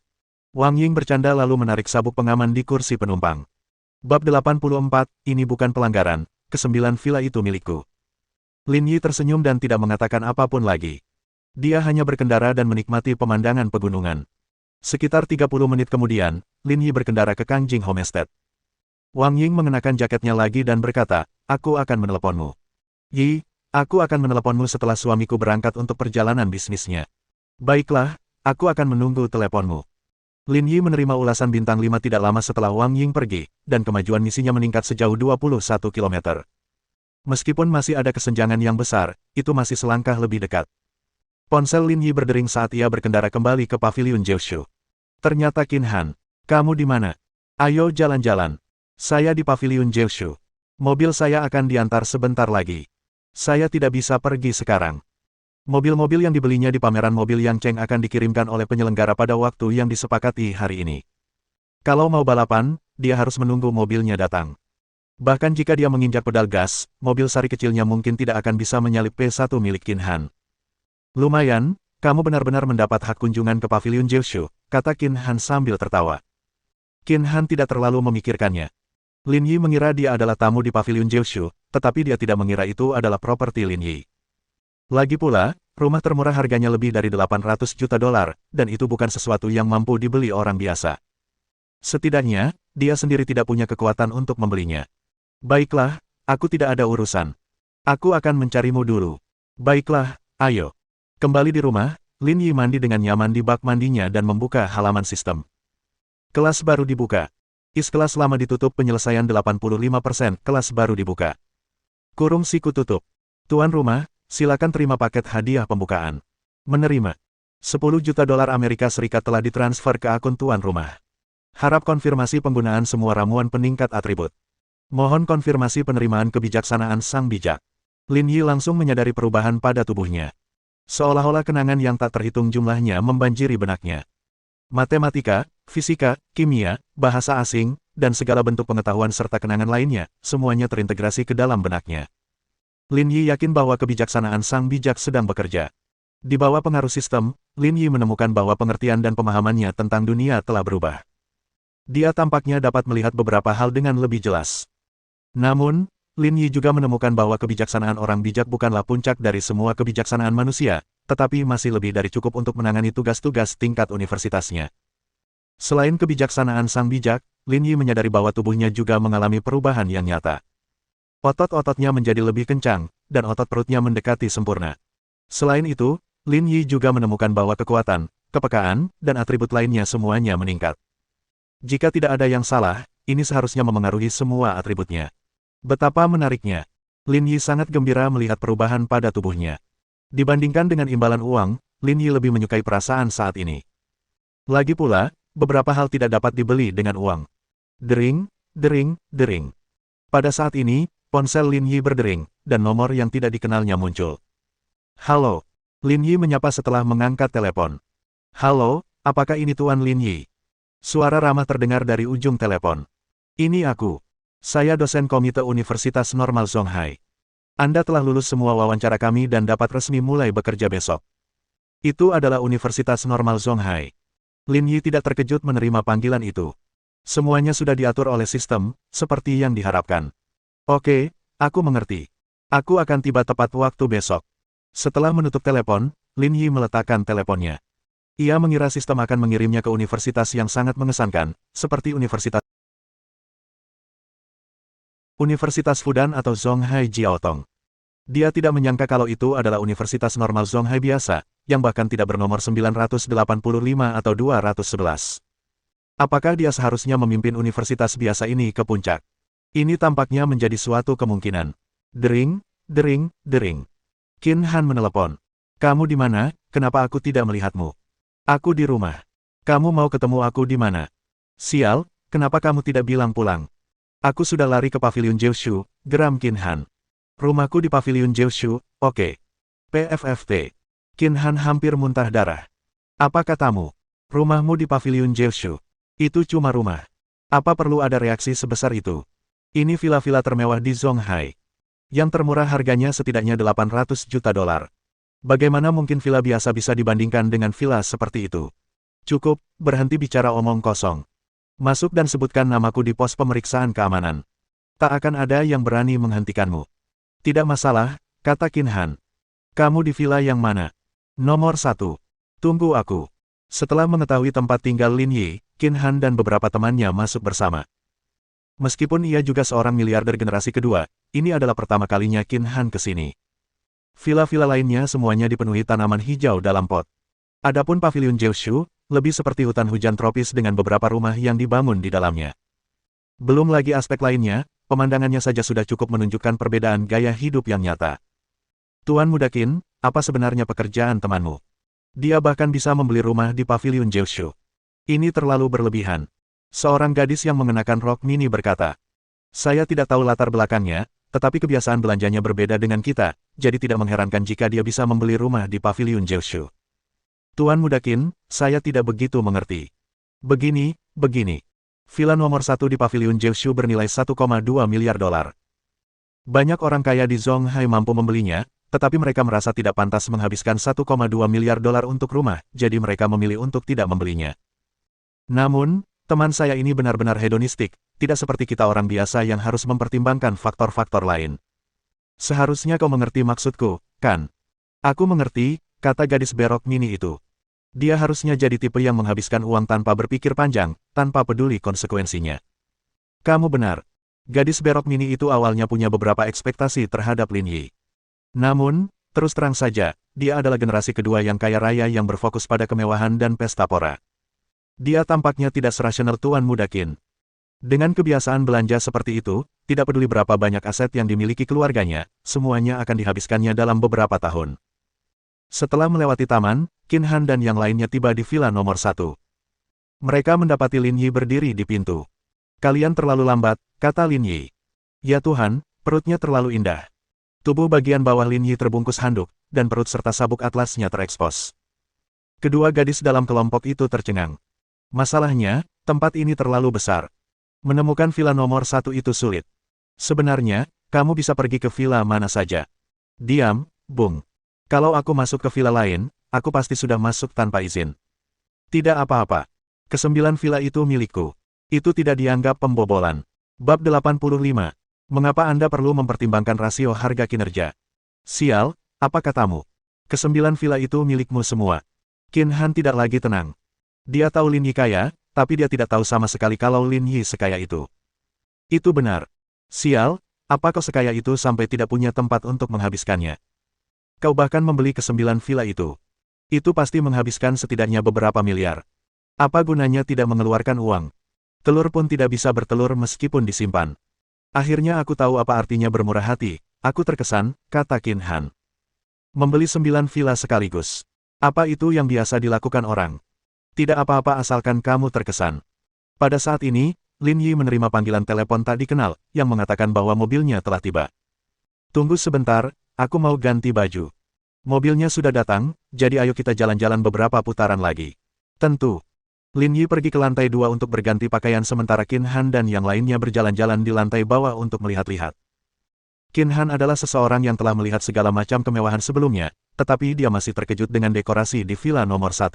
Speaker 1: Wang Ying bercanda lalu menarik sabuk pengaman di kursi penumpang. Bab 84, ini bukan pelanggaran, ke-9 villa itu milikku. Lin Yi tersenyum dan tidak mengatakan apapun lagi. Dia hanya berkendara dan menikmati pemandangan pegunungan. Sekitar 30 menit kemudian, Lin Yi berkendara ke Kangjing Homestead. Wang Ying mengenakan jaketnya lagi dan berkata, aku akan meneleponmu. Yi, aku akan meneleponmu setelah suamiku berangkat untuk perjalanan bisnisnya. Baiklah, aku akan menunggu teleponmu. Lin Yi menerima ulasan bintang 5 tidak lama setelah Wang Ying pergi, dan kemajuan misinya meningkat sejauh 21 km. Meskipun masih ada kesenjangan yang besar, itu masih selangkah lebih dekat. Ponsel Lin Yi berdering saat ia berkendara kembali ke paviliun Jiushu. Ternyata Qin Han. Kamu di mana? Ayo jalan-jalan. Saya di paviliun Jiushu. Mobil saya akan diantar sebentar lagi. Saya tidak bisa pergi sekarang. Mobil-mobil yang dibelinya di pameran mobil Yang Cheng akan dikirimkan oleh penyelenggara pada waktu yang disepakati hari ini. Kalau mau balapan, dia harus menunggu mobilnya datang. Bahkan jika dia menginjak pedal gas, mobil sari kecilnya mungkin tidak akan bisa menyalip P1 milik Qin Han. Lumayan, kamu benar-benar mendapat hak kunjungan ke paviliun Jiushu, kata Qin Han sambil tertawa. Qin Han tidak terlalu memikirkannya. Lin Yi mengira dia adalah tamu di paviliun Jiushu, tetapi dia tidak mengira itu adalah properti Lin Yi. Lagi pula, rumah termurah harganya lebih dari 800 juta dolar, dan itu bukan sesuatu yang mampu dibeli orang biasa. Setidaknya, dia sendiri tidak punya kekuatan untuk membelinya. Baiklah, aku tidak ada urusan. Aku akan mencarimu dulu. Baiklah, ayo. Kembali di rumah, Lin Yi mandi dengan nyaman di bak mandinya dan membuka halaman sistem. Kelas baru dibuka. Kelas lama ditutup penyelesaian 85%, kelas baru dibuka. Kurung siku tutup. Tuan rumah, silakan terima paket hadiah pembukaan. Menerima. 10 juta dolar Amerika Serikat telah ditransfer ke akun tuan rumah. Harap konfirmasi penggunaan semua ramuan peningkat atribut. Mohon konfirmasi penerimaan kebijaksanaan sang bijak. Lin Yi langsung menyadari perubahan pada tubuhnya. Seolah-olah kenangan yang tak terhitung jumlahnya membanjiri benaknya. Matematika, fisika, kimia, bahasa asing, dan segala bentuk pengetahuan serta kenangan lainnya, semuanya terintegrasi ke dalam benaknya. Lin Yi yakin bahwa kebijaksanaan sang bijak sedang bekerja. Di bawah pengaruh sistem, Lin Yi menemukan bahwa pengertian dan pemahamannya tentang dunia telah berubah. Dia tampaknya dapat melihat beberapa hal dengan lebih jelas. Namun, Lin Yi juga menemukan bahwa kebijaksanaan orang bijak bukanlah puncak dari semua kebijaksanaan manusia, tetapi masih lebih dari cukup untuk menangani tugas-tugas tingkat universitasnya. Selain kebijaksanaan sang bijak, Lin Yi menyadari bahwa tubuhnya juga mengalami perubahan yang nyata. Otot-ototnya menjadi lebih kencang, dan otot perutnya mendekati sempurna. Selain itu, Lin Yi juga menemukan bahwa kekuatan, kepekaan, dan atribut lainnya semuanya meningkat. Jika tidak ada yang salah, ini seharusnya memengaruhi semua atributnya. Betapa menariknya. Lin Yi sangat gembira melihat perubahan pada tubuhnya. Dibandingkan dengan imbalan uang, Lin Yi lebih menyukai perasaan saat ini. Lagi pula, beberapa hal tidak dapat dibeli dengan uang. Dering, dering, dering. Pada saat ini, ponsel Lin Yi berdering, dan nomor yang tidak dikenalnya muncul. Halo. Lin Yi menyapa setelah mengangkat telepon. Halo, apakah ini Tuan Lin Yi? Suara ramah terdengar dari ujung telepon. Ini aku. Saya dosen Komite Universitas Normal Zonghai. Anda telah lulus semua wawancara kami dan dapat resmi mulai bekerja besok. Itu adalah Universitas Normal Zonghai. Lin Yi tidak terkejut menerima panggilan itu. Semuanya sudah diatur oleh sistem, seperti yang diharapkan. Oke, aku mengerti. Aku akan tiba tepat waktu besok. Setelah menutup telepon, Lin Yi meletakkan teleponnya. Ia mengira sistem akan mengirimnya ke universitas yang sangat mengesankan, seperti Universitas Fudan atau Zonghai Jiaotong. Dia tidak menyangka kalau itu adalah Universitas Normal Zonghai biasa, yang bahkan tidak bernomor 985 atau 211. Apakah dia seharusnya memimpin universitas biasa ini ke puncak? Ini tampaknya menjadi suatu kemungkinan. Dering, dering, dering. Qin Han menelepon. Kamu di mana? Kenapa aku tidak melihatmu? Aku di rumah. Kamu mau ketemu aku di mana? Sial, kenapa kamu tidak bilang pulang? Aku sudah lari ke paviliun Jiushu, geram Qin Han. Rumahku di paviliun Jiushu, oke. PFFT. Qin Han hampir muntah darah. Apa katamu? Rumahmu di paviliun Jiushu. Itu cuma rumah. Apa perlu ada reaksi sebesar itu? Ini villa-villa termewah di Zonghai. Yang termurah harganya setidaknya 800 juta dolar. Bagaimana mungkin villa biasa bisa dibandingkan dengan villa seperti itu? Cukup, berhenti bicara omong kosong. Masuk dan sebutkan namaku di pos pemeriksaan keamanan. Tak akan ada yang berani menghentikanmu. Tidak masalah, kata Qin Han. Kamu di villa yang mana? Nomor 1. Tunggu aku. Setelah mengetahui tempat tinggal Lin Yi, Qin Han dan beberapa temannya masuk bersama. Meskipun ia juga seorang miliarder generasi kedua, ini adalah pertama kalinya Qin Han ke sini. Villa-villa lainnya semuanya dipenuhi tanaman hijau dalam pot. Adapun pavilion Jiushu, lebih seperti hutan hujan tropis dengan beberapa rumah yang dibangun di dalamnya. Belum lagi aspek lainnya, pemandangannya saja sudah cukup menunjukkan perbedaan gaya hidup yang nyata. Tuan Muda Qin, apa sebenarnya pekerjaan temanmu? Dia bahkan bisa membeli rumah di pavilion Jiushu. Ini terlalu berlebihan. Seorang gadis yang mengenakan rok mini berkata. Saya tidak tahu latar belakangnya, tetapi kebiasaan belanjanya berbeda dengan kita, jadi tidak mengherankan jika dia bisa membeli rumah di pavilion Jiushu. Tuan Muda Qin, saya tidak begitu mengerti. Begini. Villa nomor 1 di pavilion Jiushu bernilai 1,2 miliar dolar. Banyak orang kaya di Zonghai mampu membelinya, tetapi mereka merasa tidak pantas menghabiskan 1,2 miliar dolar untuk rumah, jadi mereka memilih untuk tidak membelinya. Namun, teman saya ini benar-benar hedonistik, tidak seperti kita orang biasa yang harus mempertimbangkan faktor-faktor lain. Seharusnya kau mengerti maksudku, kan? Aku mengerti, kata gadis berok mini itu. Dia harusnya jadi tipe yang menghabiskan uang tanpa berpikir panjang, tanpa peduli konsekuensinya. Kamu benar. Gadis berok mini itu awalnya punya beberapa ekspektasi terhadap Lin Yi. Namun, terus terang saja, dia adalah generasi kedua yang kaya raya yang berfokus pada kemewahan dan pesta pora. Dia tampaknya tidak serasional Tuan Muda Qin. Dengan kebiasaan belanja seperti itu, tidak peduli berapa banyak aset yang dimiliki keluarganya, semuanya akan dihabiskannya dalam beberapa tahun. Setelah melewati taman, Qin Han dan yang lainnya tiba di villa nomor 1. Mereka mendapati Lin Yi berdiri di pintu. Kalian terlalu lambat, kata Lin Yi. Ya Tuhan, perutnya terlalu indah. Tubuh bagian bawah Lin Yi terbungkus handuk, dan perut serta sabuk atlasnya terekspos. Kedua gadis dalam kelompok itu tercengang. Masalahnya, tempat ini terlalu besar. Menemukan villa nomor 1 itu sulit. Sebenarnya, kamu bisa pergi ke villa mana saja. Diam, Bung. Kalau aku masuk ke villa lain, aku pasti sudah masuk tanpa izin. Tidak apa-apa. Kesembilan villa itu milikku. Itu tidak dianggap pembobolan. Bab 85. Mengapa Anda perlu mempertimbangkan rasio harga kinerja? Sial, apa katamu? Kesembilan villa itu milikmu semua. Qin Han tidak lagi tenang. Dia tahu Lin Yi kaya, tapi dia tidak tahu sama sekali kalau Lin Yi sekaya itu. Itu benar. Sial, apa kau sekaya itu sampai tidak punya tempat untuk menghabiskannya? Kau bahkan membeli kesembilan villa itu. Itu pasti menghabiskan setidaknya beberapa miliar. Apa gunanya tidak mengeluarkan uang? Telur pun tidak bisa bertelur meskipun disimpan. Akhirnya aku tahu apa artinya bermurah hati. Aku terkesan, kata Qin Han. Membeli 9 villa sekaligus. Apa itu yang biasa dilakukan orang? Tidak apa-apa asalkan kamu terkesan. Pada saat ini, Lin Yi menerima panggilan telepon tak dikenal, yang mengatakan bahwa mobilnya telah tiba. Tunggu sebentar, aku mau ganti baju. Mobilnya sudah datang, jadi ayo kita jalan-jalan beberapa putaran lagi. Tentu. Lin Yi pergi ke lantai 2 untuk berganti pakaian sementara Qin Han dan yang lainnya berjalan-jalan di lantai bawah untuk melihat-lihat. Qin Han adalah seseorang yang telah melihat segala macam kemewahan sebelumnya, tetapi dia masih terkejut dengan dekorasi di villa nomor 1.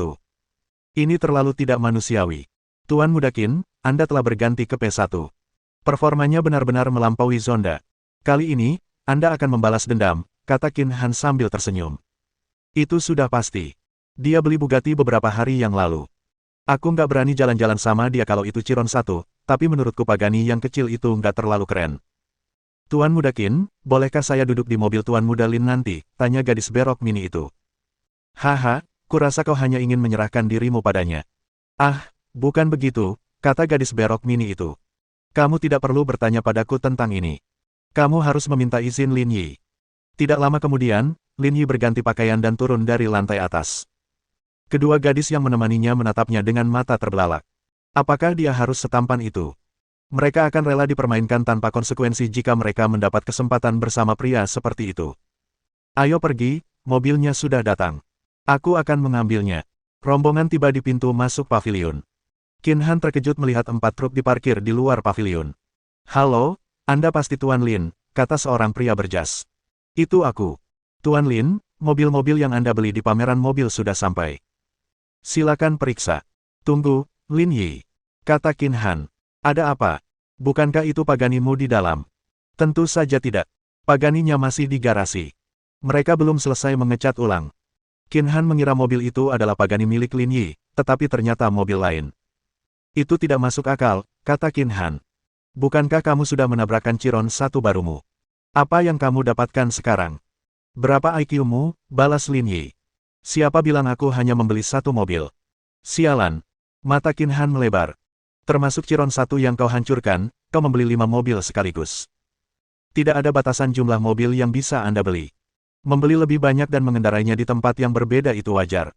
Speaker 1: Ini terlalu tidak manusiawi. Tuan Muda Qin, Anda telah berganti ke P1. Performanya benar-benar melampaui Zonda. Kali ini, Anda akan membalas dendam, kata Qin Han sambil tersenyum. Itu sudah pasti. Dia beli Bugatti beberapa hari yang lalu. Aku nggak berani jalan-jalan sama dia kalau itu Chiron 1, tapi menurutku Pagani yang kecil itu nggak terlalu keren. Tuan Muda Qin, bolehkah saya duduk di mobil Tuan Muda Lin nanti? Tanya gadis berok mini itu. Haha, kurasa kau hanya ingin menyerahkan dirimu padanya. Ah, bukan begitu, kata gadis berok mini itu. Kamu tidak perlu bertanya padaku tentang ini. Kamu harus meminta izin Lin Yi. Tidak lama kemudian, Lin Yi berganti pakaian dan turun dari lantai atas. Kedua gadis yang menemaninya menatapnya dengan mata terbelalak. Apakah dia harus setampan itu? Mereka akan rela dipermainkan tanpa konsekuensi jika mereka mendapat kesempatan bersama pria seperti itu. Ayo pergi, mobilnya sudah datang. Aku akan mengambilnya. Rombongan tiba di pintu masuk pavilion. Qin Han terkejut melihat 4 truk diparkir di luar pavilion. Halo, Anda pasti Tuan Lin, kata seorang pria berjas. Itu aku. Tuan Lin, mobil-mobil yang Anda beli di pameran mobil sudah sampai. Silakan periksa. Tunggu, Lin Yi. Kata Qin Han. Ada apa? Bukankah itu Paganimu di dalam? Tentu saja tidak. Paganinya masih di garasi. Mereka belum selesai mengecat ulang. Qin Han mengira mobil itu adalah Pagani milik Lin Yi, tetapi ternyata mobil lain. Itu tidak masuk akal, kata Qin Han. Bukankah kamu sudah menabrakkan Chiron 1 barumu? Apa yang kamu dapatkan sekarang? Berapa IQ-mu? Balas Lin Yi. Siapa bilang aku hanya membeli satu mobil? Sialan. Mata Qin Han melebar. Termasuk Chiron 1 yang kau hancurkan, kau membeli 5 mobil sekaligus. Tidak ada batasan jumlah mobil yang bisa Anda beli. Membeli lebih banyak dan mengendarainya di tempat yang berbeda itu wajar.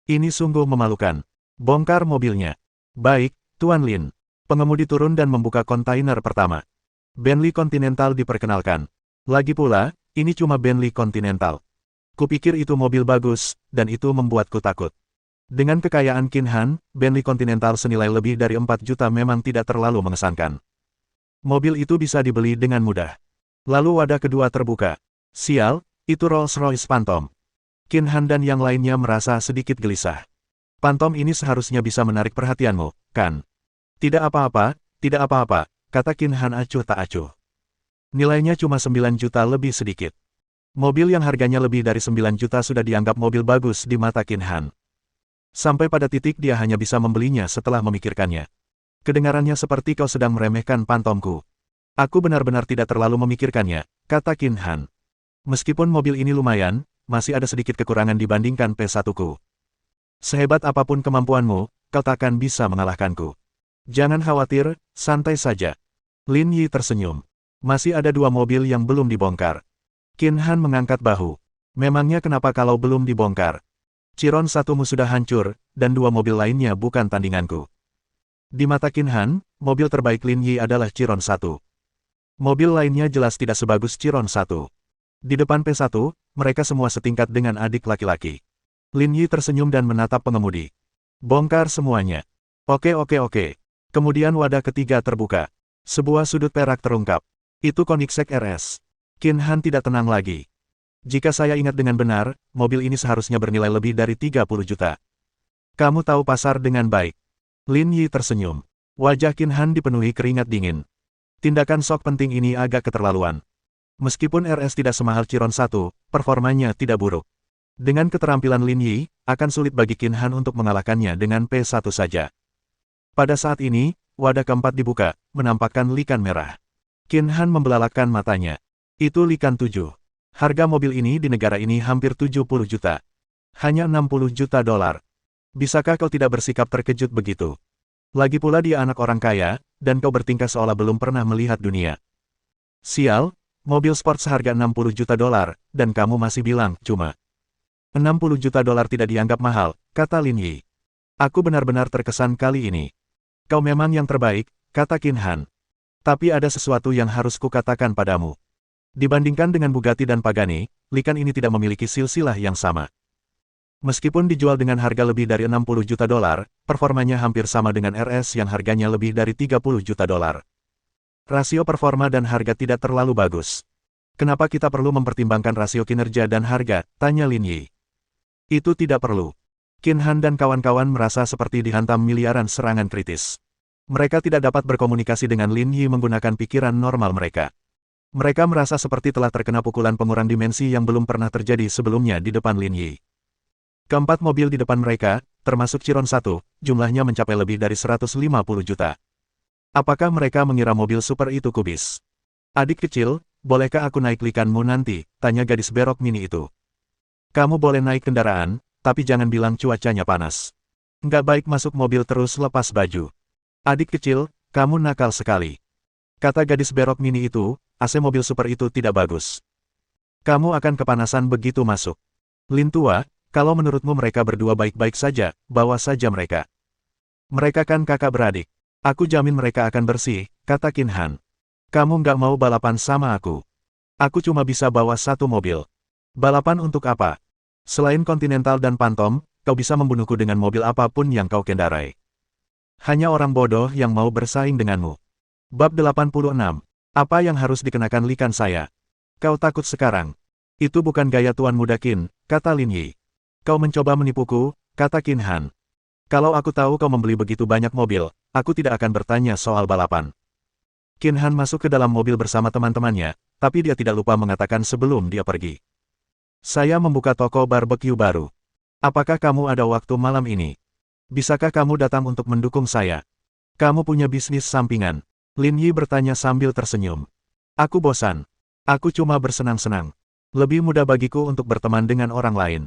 Speaker 1: Ini sungguh memalukan. Bongkar mobilnya. Baik, Tuan Lin. Pengemudi turun dan membuka kontainer pertama. Bentley Continental diperkenalkan. Lagi pula, ini cuma Bentley Continental. Kupikir itu mobil bagus, dan itu membuatku takut. Dengan kekayaan Qin Han, Bentley Continental senilai lebih dari 4 juta memang tidak terlalu mengesankan. Mobil itu bisa dibeli dengan mudah. Lalu wadah kedua terbuka. Sial, itu Rolls-Royce Phantom. Qin Han dan yang lainnya merasa sedikit gelisah. Phantom ini seharusnya bisa menarik perhatianmu, kan? Tidak apa-apa, kata Qin Han acuh tak acuh. Nilainya cuma 9 juta lebih sedikit. Mobil yang harganya lebih dari 9 juta sudah dianggap mobil bagus di mata Qin Han. Sampai pada titik dia hanya bisa membelinya setelah memikirkannya. Kedengarannya seperti kau sedang meremehkan Phantomku. Aku benar-benar tidak terlalu memikirkannya, kata Qin Han. Meskipun mobil ini lumayan, masih ada sedikit kekurangan dibandingkan P1-ku. Sehebat apapun kemampuanmu, kau takkan bisa mengalahkanku. Jangan khawatir, santai saja. Lin Yi tersenyum. Masih ada 2 mobil yang belum dibongkar. Qin Han mengangkat bahu. Memangnya kenapa kalau belum dibongkar? Chiron 1-mu sudah hancur, dan 2 mobil lainnya bukan tandinganku. Di mata Qin Han, mobil terbaik Lin Yi adalah Chiron 1. Mobil lainnya jelas tidak sebagus Chiron 1. Di depan P1, mereka semua setingkat dengan adik laki-laki. Lin Yi tersenyum dan menatap pengemudi. Bongkar semuanya. Oke. Kemudian wadah ketiga terbuka. Sebuah sudut perak terungkap. Itu Koenigsegg RS. Qin Han tidak tenang lagi. Jika saya ingat dengan benar, mobil ini seharusnya bernilai lebih dari 30 juta. Kamu tahu pasar dengan baik. Lin Yi tersenyum. Wajah Qin Han dipenuhi keringat dingin. Tindakan sok penting ini agak keterlaluan. Meskipun RS tidak semahal Chiron 1, performanya tidak buruk. Dengan keterampilan Lin Yi, akan sulit bagi Qin Han untuk mengalahkannya dengan P1 saja. Pada saat ini, wadah keempat dibuka, menampakkan likan merah. Qin Han membelalakkan matanya. Itu likan 7. Harga mobil ini di negara ini hampir 70 juta. Hanya 60 juta dolar. Bisakah kau tidak bersikap terkejut begitu? Lagi pula dia anak orang kaya, dan kau bertingkah seolah belum pernah melihat dunia. Sial. Mobil sport seharga 60 juta dolar, dan kamu masih bilang, cuma 60 juta dolar tidak dianggap mahal, kata Lin Yi. Aku benar-benar terkesan kali ini. Kau memang yang terbaik, kata Qin Han. Tapi ada sesuatu yang harus kukatakan padamu. Dibandingkan dengan Bugatti dan Pagani, likan ini tidak memiliki silsilah yang sama. Meskipun dijual dengan harga lebih dari 60 juta dolar, performanya hampir sama dengan RS yang harganya lebih dari 30 juta dolar. Rasio performa dan harga tidak terlalu bagus. Kenapa kita perlu mempertimbangkan rasio kinerja dan harga? Tanya Lin Yi. Itu tidak perlu. Qin Han dan kawan-kawan merasa seperti dihantam miliaran serangan kritis. Mereka tidak dapat berkomunikasi dengan Lin Yi menggunakan pikiran normal mereka. Mereka merasa seperti telah terkena pukulan pengurang dimensi yang belum pernah terjadi sebelumnya di depan Lin Yi. Keempat mobil di depan mereka, termasuk Chiron 1, jumlahnya mencapai lebih dari 150 juta. Apakah mereka mengira mobil super itu kubis? Adik kecil, bolehkah aku naik likanmu nanti? Tanya gadis berok mini itu. Kamu boleh naik kendaraan, tapi jangan bilang cuacanya panas. Nggak baik masuk mobil terus lepas baju. Adik kecil, kamu nakal sekali. Kata gadis berok mini itu, AC mobil super itu tidak bagus. Kamu akan kepanasan begitu masuk. Lin tua, kalau menurutmu mereka berdua baik-baik saja, bawa saja mereka. Mereka kan kakak beradik. Aku jamin mereka akan bersih, kata Qin Han. Kamu nggak mau balapan sama aku. Aku cuma bisa bawa satu mobil. Balapan untuk apa? Selain Continental dan Phantom, kau bisa membunuhku dengan mobil apapun yang kau kendarai. Hanya orang bodoh yang mau bersaing denganmu. Bab 86. Apa yang harus dikenakan likan saya? Kau takut sekarang. Itu bukan gaya tuan muda Qin, kata Lin Yi. Kau mencoba menipuku, kata Qin Han. Kalau aku tahu kau membeli begitu banyak mobil, aku tidak akan bertanya soal balapan. Qin Han masuk ke dalam mobil bersama teman-temannya, tapi dia tidak lupa mengatakan sebelum dia pergi. Saya membuka toko barbecue baru. Apakah kamu ada waktu malam ini? Bisakah kamu datang untuk mendukung saya? Kamu punya bisnis sampingan. Lin Yi bertanya sambil tersenyum. Aku bosan. Aku cuma bersenang-senang. Lebih mudah bagiku untuk berteman dengan orang lain.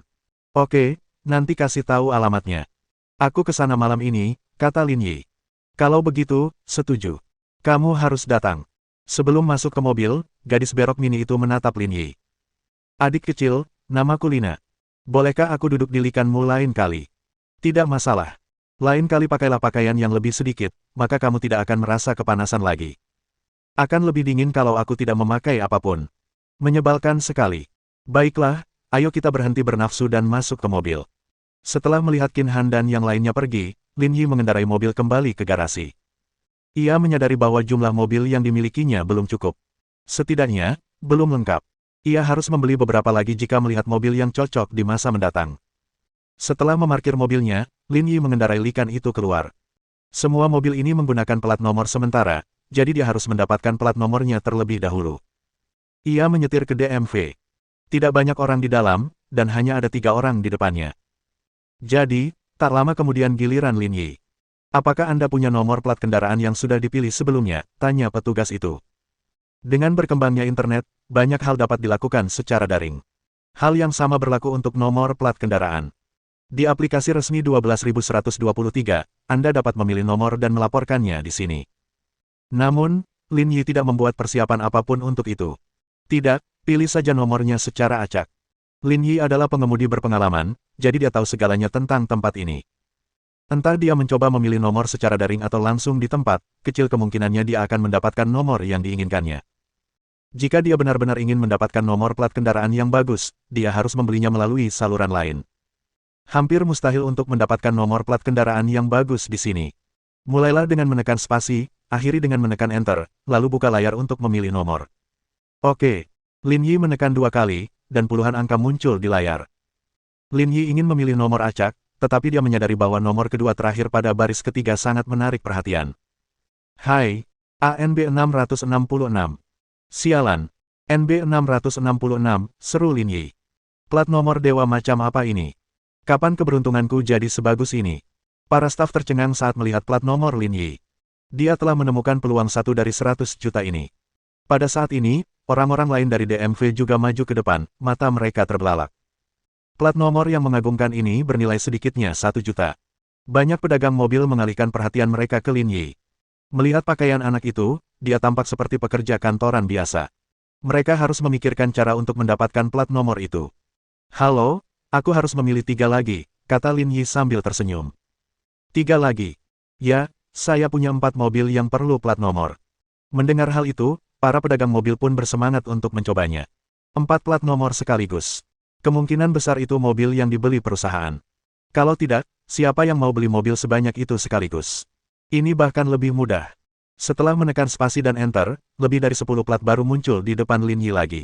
Speaker 1: Oke, nanti kasih tahu alamatnya. Aku ke sana malam ini, kata Lin Yi. Kalau begitu, setuju. Kamu harus datang. Sebelum masuk ke mobil, gadis berok mini itu menatap Lin Yi. Adik kecil, namaku Lina. Bolehkah aku duduk di likanmu lain kali? Tidak masalah. Lain kali pakailah pakaian yang lebih sedikit, maka kamu tidak akan merasa kepanasan lagi. Akan lebih dingin kalau aku tidak memakai apapun. Menyebalkan sekali. Baiklah, ayo kita berhenti bernafsu dan masuk ke mobil. Setelah melihat Qin Han dan yang lainnya pergi, Lin Yi mengendarai mobil kembali ke garasi. Ia menyadari bahwa jumlah mobil yang dimilikinya belum cukup. Setidaknya, belum lengkap. Ia harus membeli beberapa lagi jika melihat mobil yang cocok di masa mendatang. Setelah memarkir mobilnya, Lin Yi mengendarai Likan itu keluar. Semua mobil ini menggunakan plat nomor sementara, jadi dia harus mendapatkan plat nomornya terlebih dahulu. Ia menyetir ke DMV. Tidak banyak orang di dalam, dan hanya ada 3 orang di depannya. Jadi, tak lama kemudian giliran Lin Yi. Apakah Anda punya nomor plat kendaraan yang sudah dipilih sebelumnya? Tanya petugas itu. Dengan berkembangnya internet, banyak hal dapat dilakukan secara daring. Hal yang sama berlaku untuk nomor plat kendaraan. Di aplikasi resmi 12123, Anda dapat memilih nomor dan melaporkannya di sini. Namun, Lin Yi tidak membuat persiapan apapun untuk itu. Tidak, pilih saja nomornya secara acak. Lin Yi adalah pengemudi berpengalaman, jadi dia tahu segalanya tentang tempat ini. Entah dia mencoba memilih nomor secara daring atau langsung di tempat, kecil kemungkinannya dia akan mendapatkan nomor yang diinginkannya. Jika dia benar-benar ingin mendapatkan nomor plat kendaraan yang bagus, dia harus membelinya melalui saluran lain. Hampir mustahil untuk mendapatkan nomor plat kendaraan yang bagus di sini. Mulailah dengan menekan spasi, akhiri dengan menekan Enter, lalu buka layar untuk memilih nomor. Oke. Lin Yi menekan 2 kali, dan puluhan angka muncul di layar. Lin Yi ingin memilih nomor acak, tetapi dia menyadari bahwa nomor kedua terakhir pada baris ketiga sangat menarik perhatian. Hai, ANB 666. Sialan, NB 666, seru Lin Yi. Plat nomor dewa macam apa ini? Kapan keberuntunganku jadi sebagus ini? Para staf tercengang saat melihat plat nomor Lin Yi. Dia telah menemukan peluang 1 dari 100 juta ini. Pada saat ini, orang-orang lain dari DMV juga maju ke depan, mata mereka terbelalak. Plat nomor yang mengagumkan ini bernilai sedikitnya 1 juta. Banyak pedagang mobil mengalihkan perhatian mereka ke Lin Yi. Melihat pakaian anak itu, dia tampak seperti pekerja kantoran biasa. Mereka harus memikirkan cara untuk mendapatkan plat nomor itu. Halo, aku harus memilih 3 lagi, kata Lin Yi sambil tersenyum. 3 lagi. Ya, saya punya 4 mobil yang perlu plat nomor. Mendengar hal itu, para pedagang mobil pun bersemangat untuk mencobanya. 4 plat nomor sekaligus. Kemungkinan besar itu mobil yang dibeli perusahaan. Kalau tidak, siapa yang mau beli mobil sebanyak itu sekaligus? Ini bahkan lebih mudah. Setelah menekan spasi dan Enter, lebih dari 10 plat baru muncul di depan Lin Yi lagi.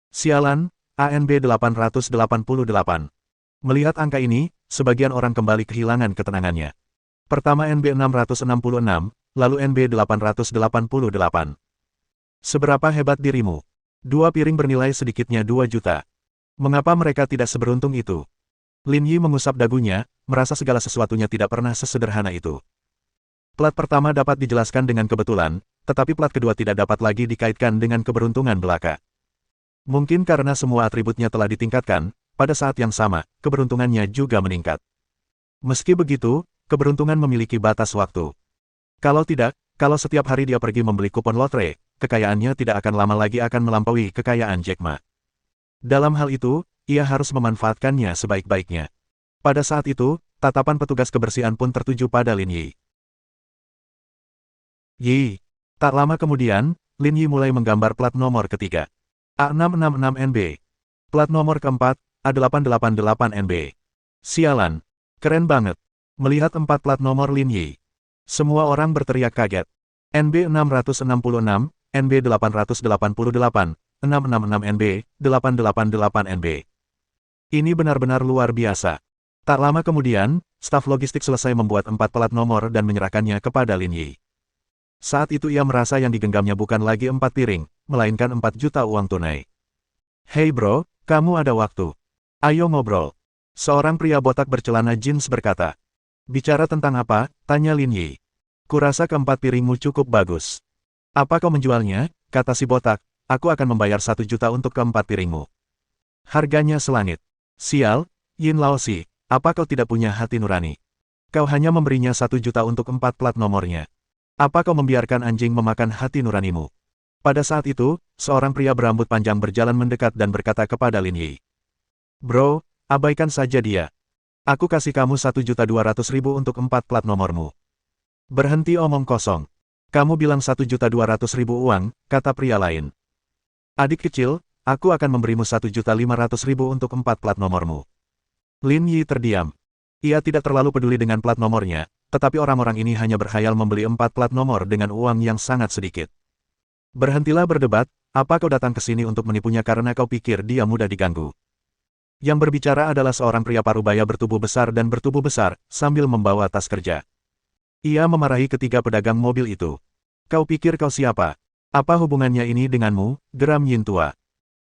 Speaker 1: Sialan, ANB 888. Melihat angka ini, sebagian orang kembali kehilangan ketenangannya. Pertama NB 666, lalu NB 888. Seberapa hebat dirimu? 2 piring bernilai sedikitnya 2 juta. Mengapa mereka tidak seberuntung itu? Lin Yi mengusap dagunya, merasa segala sesuatunya tidak pernah sesederhana itu. Plat pertama dapat dijelaskan dengan kebetulan, tetapi plat kedua tidak dapat lagi dikaitkan dengan keberuntungan belaka. Mungkin karena semua atributnya telah ditingkatkan, pada saat yang sama, keberuntungannya juga meningkat. Meski begitu, keberuntungan memiliki batas waktu. Kalau tidak, kalau setiap hari dia pergi membeli kupon lotre, kekayaannya tidak akan lama lagi akan melampaui kekayaan Jack Ma. Dalam hal itu, ia harus memanfaatkannya sebaik-baiknya. Pada saat itu, tatapan petugas kebersihan pun tertuju pada Lin Yi. Tak lama kemudian, Lin Yi mulai menggambar plat nomor ketiga. A666NB. Plat nomor keempat, A888NB. Sialan. Keren banget. Melihat 4 plat nomor Lin Yi. Semua orang berteriak kaget. NB 666, NB 888, 666NB, 888NB. Ini benar-benar luar biasa. Tak lama kemudian, staf logistik selesai membuat 4 plat nomor dan menyerahkannya kepada Lin Yi. Saat itu ia merasa yang digenggamnya bukan lagi 4 piring, melainkan 4 juta uang tunai. Hei bro, kamu ada waktu. Ayo ngobrol. Seorang pria botak bercelana jeans berkata. Bicara tentang apa? Tanya Lin Yi. Kurasa keempat piringmu cukup bagus. Apa kau menjualnya? Kata si botak. Aku akan membayar 1 juta untuk keempat piringmu. Harganya selangit. Sial, Yin Laosi, apa kau tidak punya hati nurani? Kau hanya memberinya 1 juta untuk 4 plat nomornya. Apa kau membiarkan anjing memakan hati nuranimu? Pada saat itu, seorang pria berambut panjang berjalan mendekat dan berkata kepada Lin Yi. Bro, abaikan saja dia. Aku kasih kamu 1.200.000 untuk 4 plat nomormu. Berhenti omong kosong. Kamu bilang 1.200.000 uang, kata pria lain. Adik kecil, aku akan memberimu 1.500.000 untuk 4 plat nomormu. Lin Yi terdiam. Ia tidak terlalu peduli dengan plat nomornya, tetapi orang-orang ini hanya berkhayal membeli 4 plat nomor dengan uang yang sangat sedikit. Berhentilah berdebat, apa kau datang ke sini untuk menipunya karena kau pikir dia mudah diganggu? Yang berbicara adalah seorang pria parubaya bertubuh besar dan bertubuh besar, sambil membawa tas kerja. Ia memarahi ketiga pedagang mobil itu. Kau pikir kau siapa? Apa hubungannya ini denganmu, geram Yin tua?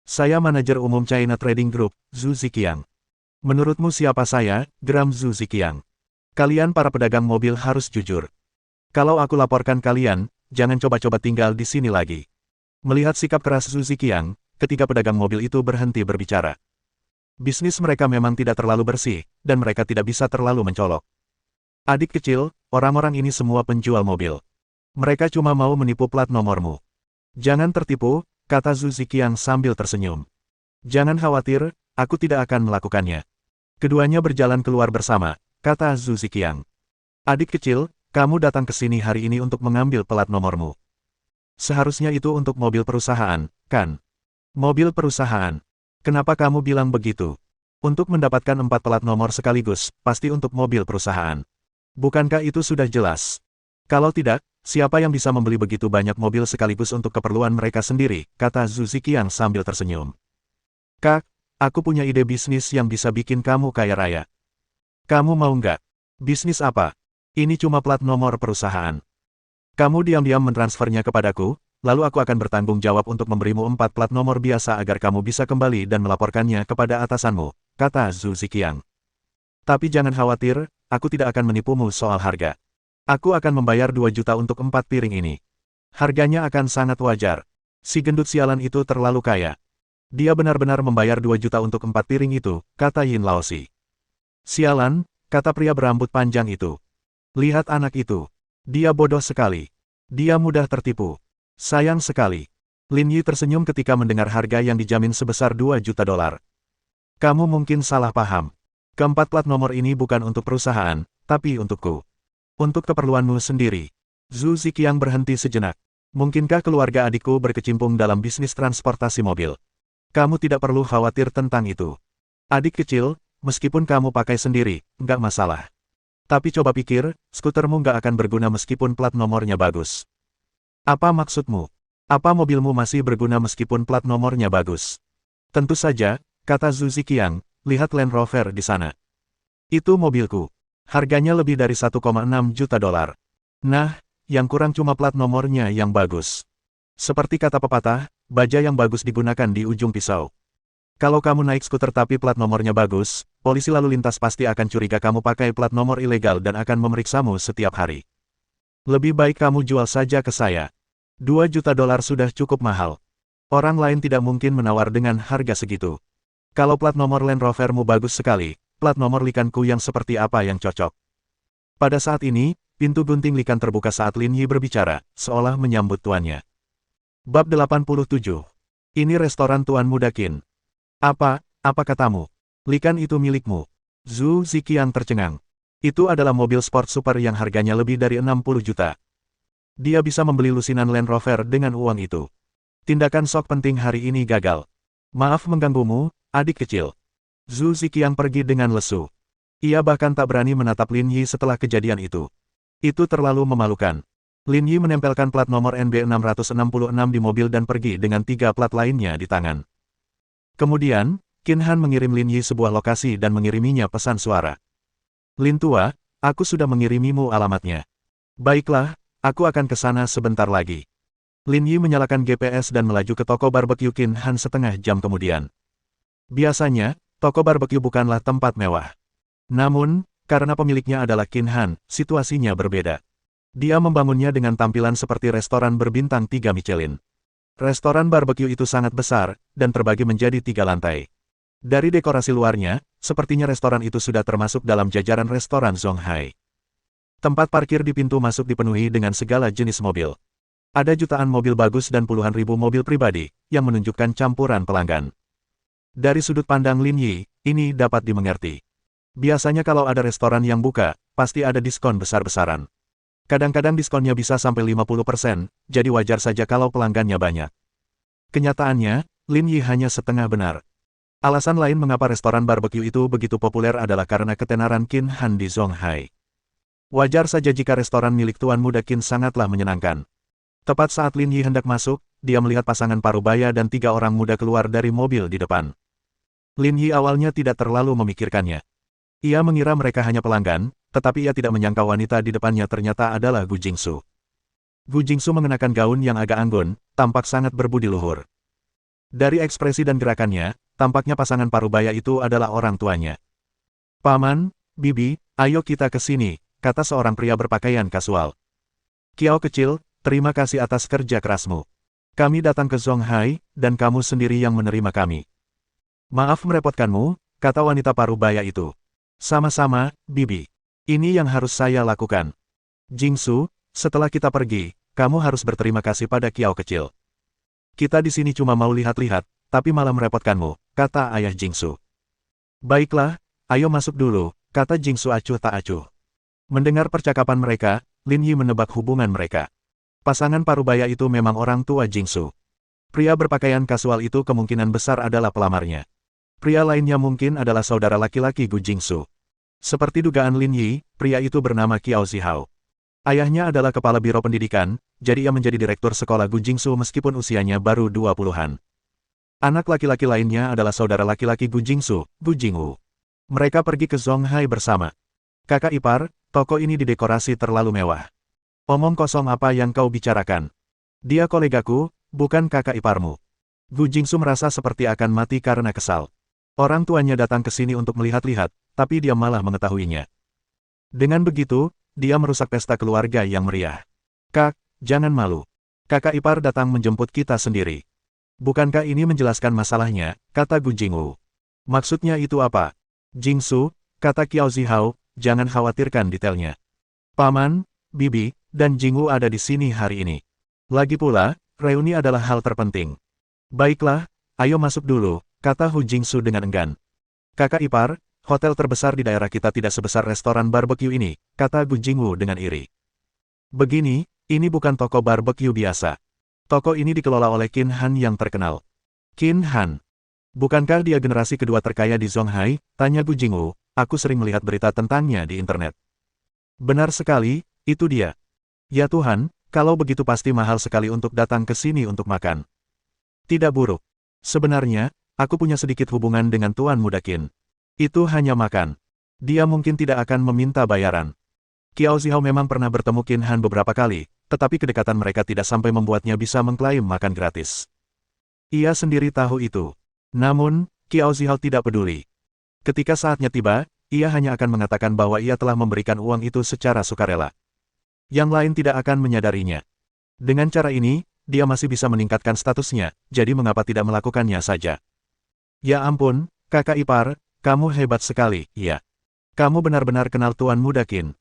Speaker 1: Saya manajer umum China Trading Group, Zhu Ziqiang. Menurutmu siapa saya, geram Zhu Ziqiang? Kalian para pedagang mobil harus jujur. Kalau aku laporkan kalian, jangan coba-coba tinggal di sini lagi. Melihat sikap keras Zhu Ziqiang, ketiga pedagang mobil itu berhenti berbicara. Bisnis mereka memang tidak terlalu bersih, dan mereka tidak bisa terlalu mencolok. Adik kecil, orang-orang ini semua penjual mobil. Mereka cuma mau menipu plat nomormu. Jangan tertipu, kata Zhu Ziqiang sambil tersenyum. Jangan khawatir, aku tidak akan melakukannya. Keduanya berjalan keluar bersama, kata Zhu Ziqiang. Adik kecil, kamu datang ke sini hari ini untuk mengambil plat nomormu. Seharusnya itu untuk mobil perusahaan, kan? Mobil perusahaan. Kenapa kamu bilang begitu? Untuk mendapatkan 4 plat nomor sekaligus, pasti untuk mobil perusahaan. Bukankah itu sudah jelas? Kalau tidak, siapa yang bisa membeli begitu banyak mobil sekaligus untuk keperluan mereka sendiri, kata Zhu Ziqiang sambil tersenyum. Kak, aku punya ide bisnis yang bisa bikin kamu kaya raya. Kamu mau nggak? Bisnis apa? Ini cuma plat nomor perusahaan. Kamu diam-diam mentransfernya kepadaku, lalu aku akan bertanggung jawab untuk memberimu 4 plat nomor biasa agar kamu bisa kembali dan melaporkannya kepada atasanmu, kata Zhu Ziqiang. Tapi jangan khawatir, aku tidak akan menipumu soal harga. Aku akan membayar 2 juta untuk 4 piring ini. Harganya akan sangat wajar. Si gendut sialan itu terlalu kaya. Dia benar-benar membayar 2 juta untuk 4 piring itu, kata Yin Laosi. Sialan, kata pria berambut panjang itu. Lihat anak itu. Dia bodoh sekali. Dia mudah tertipu. Sayang sekali. Lin Yi tersenyum ketika mendengar harga yang dijamin sebesar 2 juta dolar. Kamu mungkin salah paham. Keempat plat nomor ini bukan untuk perusahaan, tapi untukku. Untuk keperluanmu sendiri. Zhu Ziqiang berhenti sejenak. Mungkinkah keluarga adikku berkecimpung dalam bisnis transportasi mobil? Kamu tidak perlu khawatir tentang itu. Adik kecil, meskipun kamu pakai sendiri, nggak masalah. Tapi coba pikir, skutermu nggak akan berguna meskipun plat nomornya bagus. Apa maksudmu? Apa mobilmu masih berguna meskipun plat nomornya bagus? Tentu saja, kata Zhu Ziqiang, lihat Land Rover di sana. Itu mobilku. Harganya lebih dari 1,6 juta dolar. Nah, yang kurang cuma plat nomornya yang bagus. Seperti kata pepatah, baja yang bagus digunakan di ujung pisau. Kalau kamu naik skuter tapi plat nomornya bagus, polisi lalu lintas pasti akan curiga kamu pakai plat nomor ilegal dan akan memeriksamu setiap hari. Lebih baik kamu jual saja ke saya. 2 juta dolar sudah cukup mahal. Orang lain tidak mungkin menawar dengan harga segitu. Kalau plat nomor Land Rovermu bagus sekali, plat nomor likanku yang seperti apa yang cocok? Pada saat ini, pintu gunting likan terbuka saat Lin Yi berbicara, seolah menyambut tuannya. Bab 87. Ini restoran Tuan Muda Qin. Apa katamu? Likan itu milikmu. Zhu Ziqiang tercengang. Itu adalah mobil sport super yang harganya lebih dari 60 juta. Dia bisa membeli lusinan Land Rover dengan uang itu. Tindakan sok penting hari ini gagal. Maaf mengganggumu, adik kecil. Zhu Ziqiang pergi dengan lesu. Ia bahkan tak berani menatap Lin Yi setelah kejadian itu. Itu terlalu memalukan. Lin Yi menempelkan plat nomor NB666 di mobil dan pergi dengan 3 plat lainnya di tangan. Kemudian, Qin Han mengirim Lin Yi sebuah lokasi dan mengiriminya pesan suara. Lin tua, aku sudah mengirimimu alamatnya. Baiklah, aku akan ke sana sebentar lagi. Lin Yi menyalakan GPS dan melaju ke toko barbecue Qin Han setengah jam kemudian. Biasanya, Toko barbeque bukanlah tempat mewah. Namun, karena pemiliknya adalah Qin Han, situasinya berbeda. Dia membangunnya dengan tampilan seperti restoran berbintang 3 Michelin. Restoran barbeque itu sangat besar, dan terbagi menjadi 3 lantai. Dari dekorasi luarnya, sepertinya restoran itu sudah termasuk dalam jajaran restoran Zonghai. Tempat parkir di pintu masuk dipenuhi dengan segala jenis mobil. Ada jutaan mobil bagus dan puluhan ribu mobil pribadi, yang menunjukkan campuran pelanggan. Dari sudut pandang Lin Yi, ini dapat dimengerti. Biasanya kalau ada restoran yang buka, pasti ada diskon besar-besaran. Kadang-kadang diskonnya bisa sampai 50%, jadi wajar saja kalau pelanggannya banyak. Kenyataannya, Lin Yi hanya setengah benar. Alasan lain mengapa restoran barbeque itu begitu populer adalah karena ketenaran Qin Han di Zonghai. Wajar saja jika restoran milik Tuan Muda Qin sangatlah menyenangkan. Tepat saat Lin Yi hendak masuk, dia melihat pasangan parubaya dan 3 orang muda keluar dari mobil di depan. Lin Yi awalnya tidak terlalu memikirkannya. Ia mengira mereka hanya pelanggan, tetapi ia tidak menyangka wanita di depannya ternyata adalah Gu Jingsu. Gu Jingsu mengenakan gaun yang agak anggun, tampak sangat berbudi luhur. Dari ekspresi dan gerakannya, tampaknya pasangan parubaya itu adalah orang tuanya. "Paman, Bibi, ayo kita ke sini," kata seorang pria berpakaian kasual. "Kiao kecil, terima kasih atas kerja kerasmu. Kami datang ke Zonghai, dan kamu sendiri yang menerima kami." "Maaf merepotkanmu," kata wanita parubaya itu. "Sama-sama, Bibi. Ini yang harus saya lakukan. Jingsu, setelah kita pergi, kamu harus berterima kasih pada Kiao kecil. Kita di sini cuma mau lihat-lihat, tapi malah merepotkanmu," kata ayah Jingsu. "Baiklah, ayo masuk dulu," kata Jingsu acuh tak acuh. Mendengar percakapan mereka, Lin Yi menebak hubungan mereka. Pasangan parubaya itu memang orang tua Jingsu. Pria berpakaian kasual itu kemungkinan besar adalah pelamarnya. Pria lainnya mungkin adalah saudara laki-laki Gu Jingsu. Seperti dugaan Lin Yi, pria itu bernama Qiao Zihao. Ayahnya adalah kepala biro pendidikan, jadi ia menjadi direktur sekolah Gu Jingsu meskipun usianya baru 20-an. Anak laki-laki lainnya adalah saudara laki-laki Gu Jingsu, Gu Jingwu. Mereka pergi ke Zonghai bersama. "Kakak ipar, toko ini didekorasi terlalu mewah. Omong kosong apa yang kau bicarakan? Dia kolegaku, bukan kakak iparmu." Gu Jingsu merasa seperti akan mati karena kesal. Orang tuanya datang ke sini untuk melihat-lihat, tapi dia malah mengetahuinya. Dengan begitu, dia merusak pesta keluarga yang meriah. "Kak, jangan malu. Kakak ipar datang menjemput kita sendiri. Bukankah ini menjelaskan masalahnya?" kata Gu Jingwu. "Maksudnya itu apa?" "Jingsu," kata Qiao Zihao, "jangan khawatirkan detailnya. Paman, Bibi, dan Jingwu ada di sini hari ini. Lagi pula, reuni adalah hal terpenting." "Baiklah, ayo masuk dulu," kata Hu Jingsu dengan enggan. "Kakak ipar, hotel terbesar di daerah kita tidak sebesar restoran barbeque ini," kata Gu Jingwu dengan iri. "Begini, ini bukan toko barbeque biasa. Toko ini dikelola oleh Qin Han yang terkenal." "Qin Han? Bukankah dia generasi kedua terkaya di Zonghai?" tanya Gu Jingwu. "Aku sering melihat berita tentangnya di internet." "Benar sekali, itu dia." "Ya Tuhan, kalau begitu pasti mahal sekali untuk datang ke sini untuk makan." "Tidak buruk. Sebenarnya, aku punya sedikit hubungan dengan Tuan Muda Qin. Itu hanya makan. Dia mungkin tidak akan meminta bayaran." Qiao Zihao memang pernah bertemu Qin Han beberapa kali, tetapi kedekatan mereka tidak sampai membuatnya bisa mengklaim makan gratis. Ia sendiri tahu itu. Namun, Qiao Zihao tidak peduli. Ketika saatnya tiba, ia hanya akan mengatakan bahwa ia telah memberikan uang itu secara sukarela. Yang lain tidak akan menyadarinya. Dengan cara ini, dia masih bisa meningkatkan statusnya, jadi mengapa tidak melakukannya saja? "Ya ampun, kakak ipar, kamu hebat sekali, iya. Kamu benar-benar kenal Tuan Muda Qin."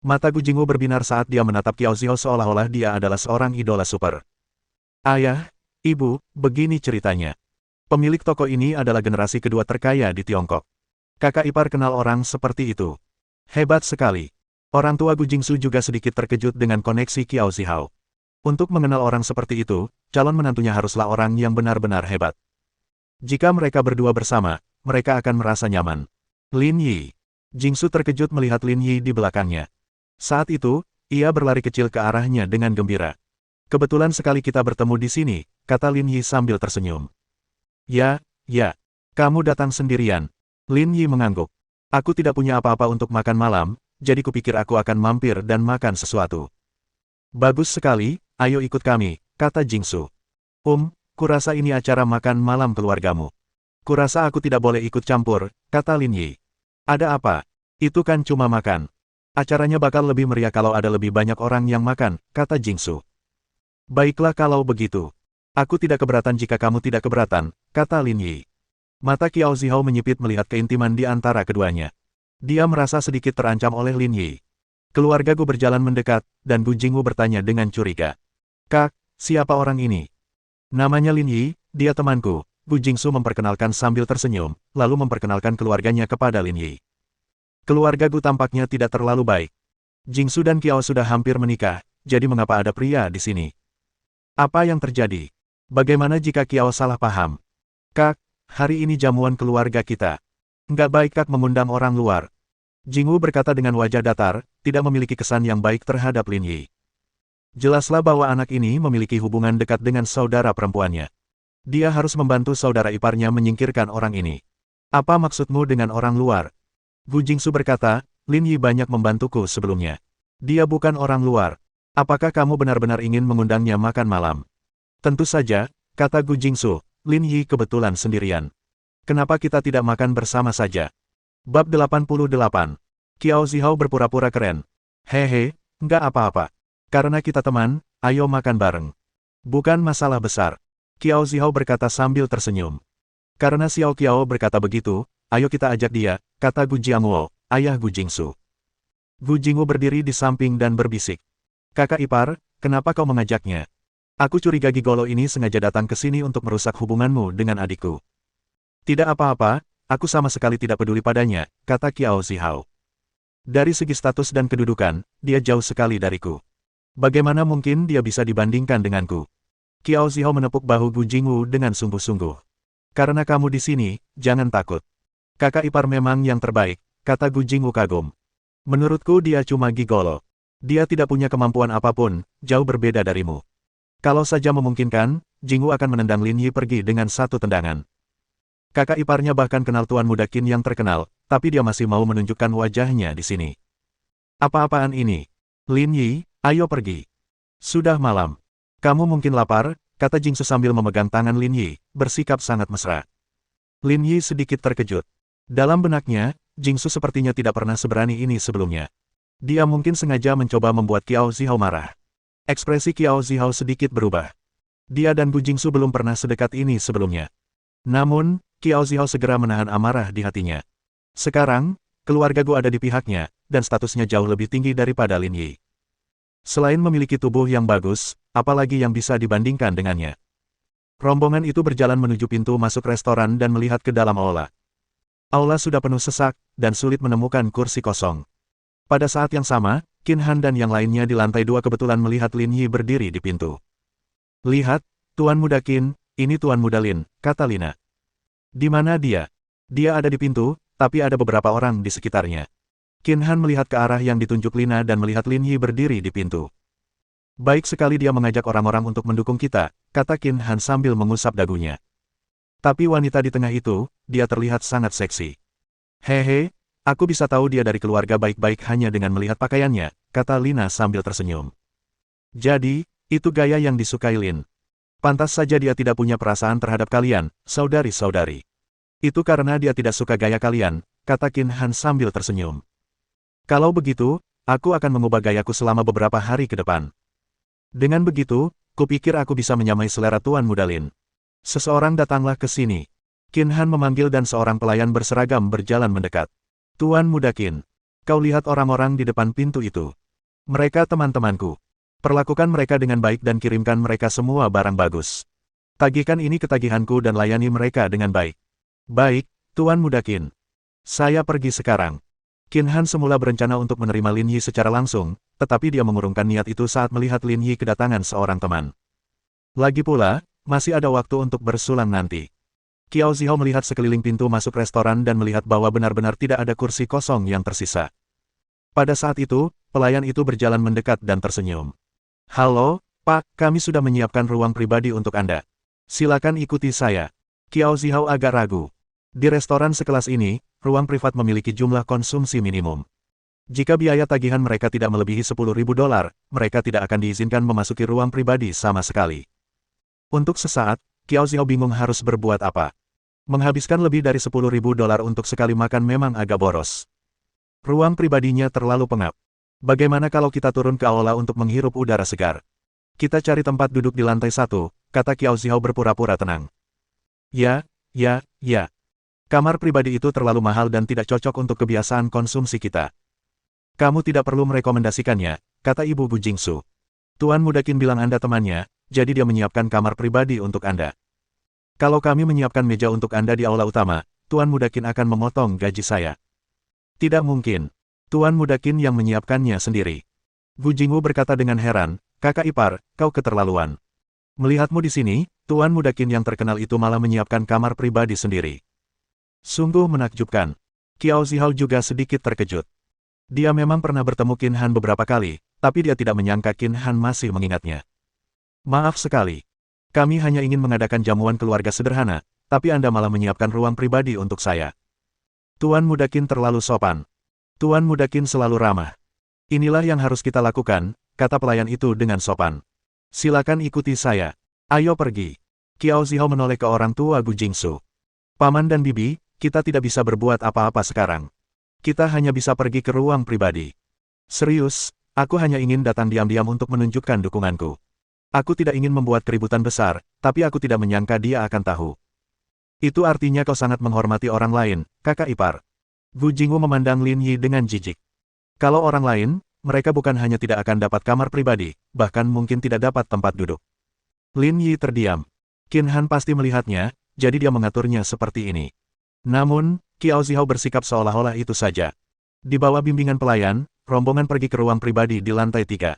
Speaker 1: Mata Gu Jingwu berbinar saat dia menatap Qiao Zihao seolah-olah dia adalah seorang idola super. "Ayah, ibu, begini ceritanya. Pemilik toko ini adalah generasi kedua terkaya di Tiongkok. Kakak ipar kenal orang seperti itu. Hebat sekali." Orang tua Gu Jingsu juga sedikit terkejut dengan koneksi Qiao Zihao. Untuk mengenal orang seperti itu, calon menantunya haruslah orang yang benar-benar hebat. Jika mereka berdua bersama, mereka akan merasa nyaman. "Lin Yi." Jingsu terkejut melihat Lin Yi di belakangnya. Saat itu, ia berlari kecil ke arahnya dengan gembira. "Kebetulan sekali kita bertemu di sini," kata Lin Yi sambil tersenyum. Ya, kamu datang sendirian." Lin Yi mengangguk. "Aku tidak punya apa-apa untuk makan malam, jadi kupikir aku akan mampir dan makan sesuatu." "Bagus sekali, ayo ikut kami," kata Jingsu. Kurasa ini acara makan malam keluargamu." Kurasa aku tidak boleh ikut campur, kata Lin Yi. Ada apa? Itu kan cuma makan. Acaranya bakal lebih meriah kalau ada lebih banyak orang yang makan, kata Jingsu. Baiklah kalau begitu. Aku tidak keberatan jika kamu tidak keberatan, kata Lin Yi. Mata Qiao Zihao menyipit melihat keintiman di antara keduanya. Dia merasa sedikit terancam oleh Lin Yi. Keluarga Gu berjalan mendekat, dan Gu Jingwu bertanya dengan curiga. Kak, siapa orang ini? Namanya Lin Yi, dia temanku. Gu Jingsu memperkenalkan sambil tersenyum, lalu memperkenalkan keluarganya kepada Lin Yi. Keluarga Gu tampaknya tidak terlalu baik. Jingsu dan Qiao sudah hampir menikah, jadi mengapa ada pria di sini? Apa yang terjadi? Bagaimana jika Qiao salah paham? Kak, hari ini jamuan keluarga kita. Nggak baik Kak mengundang orang luar. Jingwu berkata dengan wajah datar, tidak memiliki kesan yang baik terhadap Lin Yi. Jelaslah bahwa anak ini memiliki hubungan dekat dengan saudara perempuannya. Dia harus membantu saudara iparnya menyingkirkan orang ini. Apa maksudmu dengan orang luar? Gu Jingsu berkata, Lin Yi banyak membantuku sebelumnya. Dia bukan orang luar. Apakah kamu benar-benar ingin mengundangnya makan malam? Tentu saja, kata Gu Jingsu, Lin Yi kebetulan sendirian. Kenapa kita tidak makan bersama saja? Bab 88. Qiao Zihao berpura-pura keren. Hehe, nggak apa-apa. Karena kita teman, ayo makan bareng. Bukan masalah besar. Qiao Zihao berkata sambil tersenyum. Karena Xiao Qiao berkata begitu, ayo kita ajak dia, kata Gu Jiangwo, ayah Gu Jingsu. Gu Jingwu berdiri di samping dan berbisik. Kakak ipar, kenapa kau mengajaknya? Aku curiga gigolo ini sengaja datang ke sini untuk merusak hubunganmu dengan adikku. Tidak apa-apa, aku sama sekali tidak peduli padanya, kata Qiao Zihao. Dari segi status dan kedudukan, dia jauh sekali dariku. Bagaimana mungkin dia bisa dibandingkan denganku? Qiao Zihao menepuk bahu Gu Jingwu dengan sungguh-sungguh. Karena kamu di sini, jangan takut. Kakak ipar memang yang terbaik, kata Gu Jingwu kagum. Menurutku dia cuma gigolo. Dia tidak punya kemampuan apapun, jauh berbeda darimu. Kalau saja memungkinkan, Jingwu akan menendang Lin Yi pergi dengan satu tendangan. Kakak iparnya bahkan kenal Tuan Muda Qin yang terkenal, tapi dia masih mau menunjukkan wajahnya di sini. Apa-apaan ini? Lin Yi, ayo pergi. Sudah malam. Kamu mungkin lapar, kata Jingsu sambil memegang tangan Lin Yi, bersikap sangat mesra. Lin Yi sedikit terkejut. Dalam benaknya, Jingsu sepertinya tidak pernah seberani ini sebelumnya. Dia mungkin sengaja mencoba membuat Qiao Zihao marah. Ekspresi Qiao Zihao sedikit berubah. Dia dan Gu Jingsu belum pernah sedekat ini sebelumnya. Namun, Qiao Zihao segera menahan amarah di hatinya. Sekarang, keluarga Gu ada di pihaknya, dan statusnya jauh lebih tinggi daripada Lin Yi. Selain memiliki tubuh yang bagus, apalagi yang bisa dibandingkan dengannya. Rombongan itu berjalan menuju pintu masuk restoran dan melihat ke dalam aula. Aula sudah penuh sesak, dan sulit menemukan kursi kosong. Pada saat yang sama, Qin Han dan yang lainnya di lantai 2 kebetulan melihat Lin Yi berdiri di pintu. Lihat, Tuan Muda Qin, ini Tuan Muda Lin, kata Lina. Di mana dia? Dia ada di pintu, tapi ada beberapa orang di sekitarnya. Qin Han melihat ke arah yang ditunjuk Lina dan melihat Lin Yi berdiri di pintu. Baik sekali dia mengajak orang-orang untuk mendukung kita, kata Qin Han sambil mengusap dagunya. Tapi wanita di tengah itu, dia terlihat sangat seksi. Hehe, aku bisa tahu dia dari keluarga baik-baik hanya dengan melihat pakaiannya, kata Lina sambil tersenyum. Jadi, itu gaya yang disukai Lin. Pantas saja dia tidak punya perasaan terhadap kalian, saudari-saudari. Itu karena dia tidak suka gaya kalian, kata Qin Han sambil tersenyum. Kalau begitu, aku akan mengubah gayaku selama beberapa hari ke depan. Dengan begitu, kupikir aku bisa menyamai selera Tuan Muda Lin. Seseorang datanglah ke sini. Qin Han memanggil dan seorang pelayan berseragam berjalan mendekat. Tuan Muda Qin, kau lihat orang-orang di depan pintu itu. Mereka teman-temanku. Perlakukan mereka dengan baik dan kirimkan mereka semua barang bagus. Tagihkan ini ke tagihanku dan layani mereka dengan baik. Baik, Tuan Muda Qin. Saya pergi sekarang. Qin Han semula berencana untuk menerima Lin Yi secara langsung, tetapi dia mengurungkan niat itu saat melihat Lin Yi kedatangan seorang teman. Lagi pula, masih ada waktu untuk bersulang nanti. Qiao Zihao melihat sekeliling pintu masuk restoran dan melihat bahwa benar-benar tidak ada kursi kosong yang tersisa. Pada saat itu, pelayan itu berjalan mendekat dan tersenyum. Halo, Pak, kami sudah menyiapkan ruang pribadi untuk Anda. Silakan ikuti saya. Qiao Zihao agak ragu. Di restoran sekelas ini, ruang privat memiliki jumlah konsumsi minimum. Jika biaya tagihan mereka tidak melebihi $10.000, mereka tidak akan diizinkan memasuki ruang pribadi sama sekali. Untuk sesaat, Qiao Zihao bingung harus berbuat apa. Menghabiskan lebih dari $10.000 untuk sekali makan memang agak boros. Ruang pribadinya terlalu pengap. Bagaimana kalau kita turun ke aula untuk menghirup udara segar? Kita cari tempat duduk di lantai 1, kata Qiao Zihao berpura-pura tenang. Ya. Kamar pribadi itu terlalu mahal dan tidak cocok untuk kebiasaan konsumsi kita. Kamu tidak perlu merekomendasikannya, kata Ibu Bu Jingsu. Tuan Muda Qin bilang Anda temannya, jadi dia menyiapkan kamar pribadi untuk Anda. Kalau kami menyiapkan meja untuk Anda di aula utama, Tuan Muda Qin akan memotong gaji saya. Tidak mungkin. Tuan Muda Qin yang menyiapkannya sendiri. Gu Jingwu berkata dengan heran, kakak ipar, kau keterlaluan. Melihatmu di sini, Tuan Muda Qin yang terkenal itu malah menyiapkan kamar pribadi sendiri. Sungguh menakjubkan. Qiao Zihao juga sedikit terkejut. Dia memang pernah bertemu Qin Han beberapa kali, tapi dia tidak menyangka Qin Han masih mengingatnya. Maaf sekali. Kami hanya ingin mengadakan jamuan keluarga sederhana, tapi Anda malah menyiapkan ruang pribadi untuk saya. Tuan Muda Qin terlalu sopan. Tuan Muda Qin selalu ramah. Inilah yang harus kita lakukan, kata pelayan itu dengan sopan. Silakan ikuti saya. Ayo pergi. Qiao Zihao menoleh ke orang tua Gu Jingsu. Paman dan bibi, kita tidak bisa berbuat apa-apa sekarang. Kita hanya bisa pergi ke ruang pribadi. Serius, aku hanya ingin datang diam-diam untuk menunjukkan dukunganku. Aku tidak ingin membuat keributan besar, tapi aku tidak menyangka dia akan tahu. Itu artinya kau sangat menghormati orang lain, kakak ipar. Gu Jingwu memandang Lin Yi dengan jijik. Kalau orang lain, mereka bukan hanya tidak akan dapat kamar pribadi, bahkan mungkin tidak dapat tempat duduk. Lin Yi terdiam. Qin Han pasti melihatnya, jadi dia mengaturnya seperti ini. Namun, Qiao Zihao bersikap seolah-olah itu saja. Di bawah bimbingan pelayan, rombongan pergi ke ruang pribadi di lantai 3.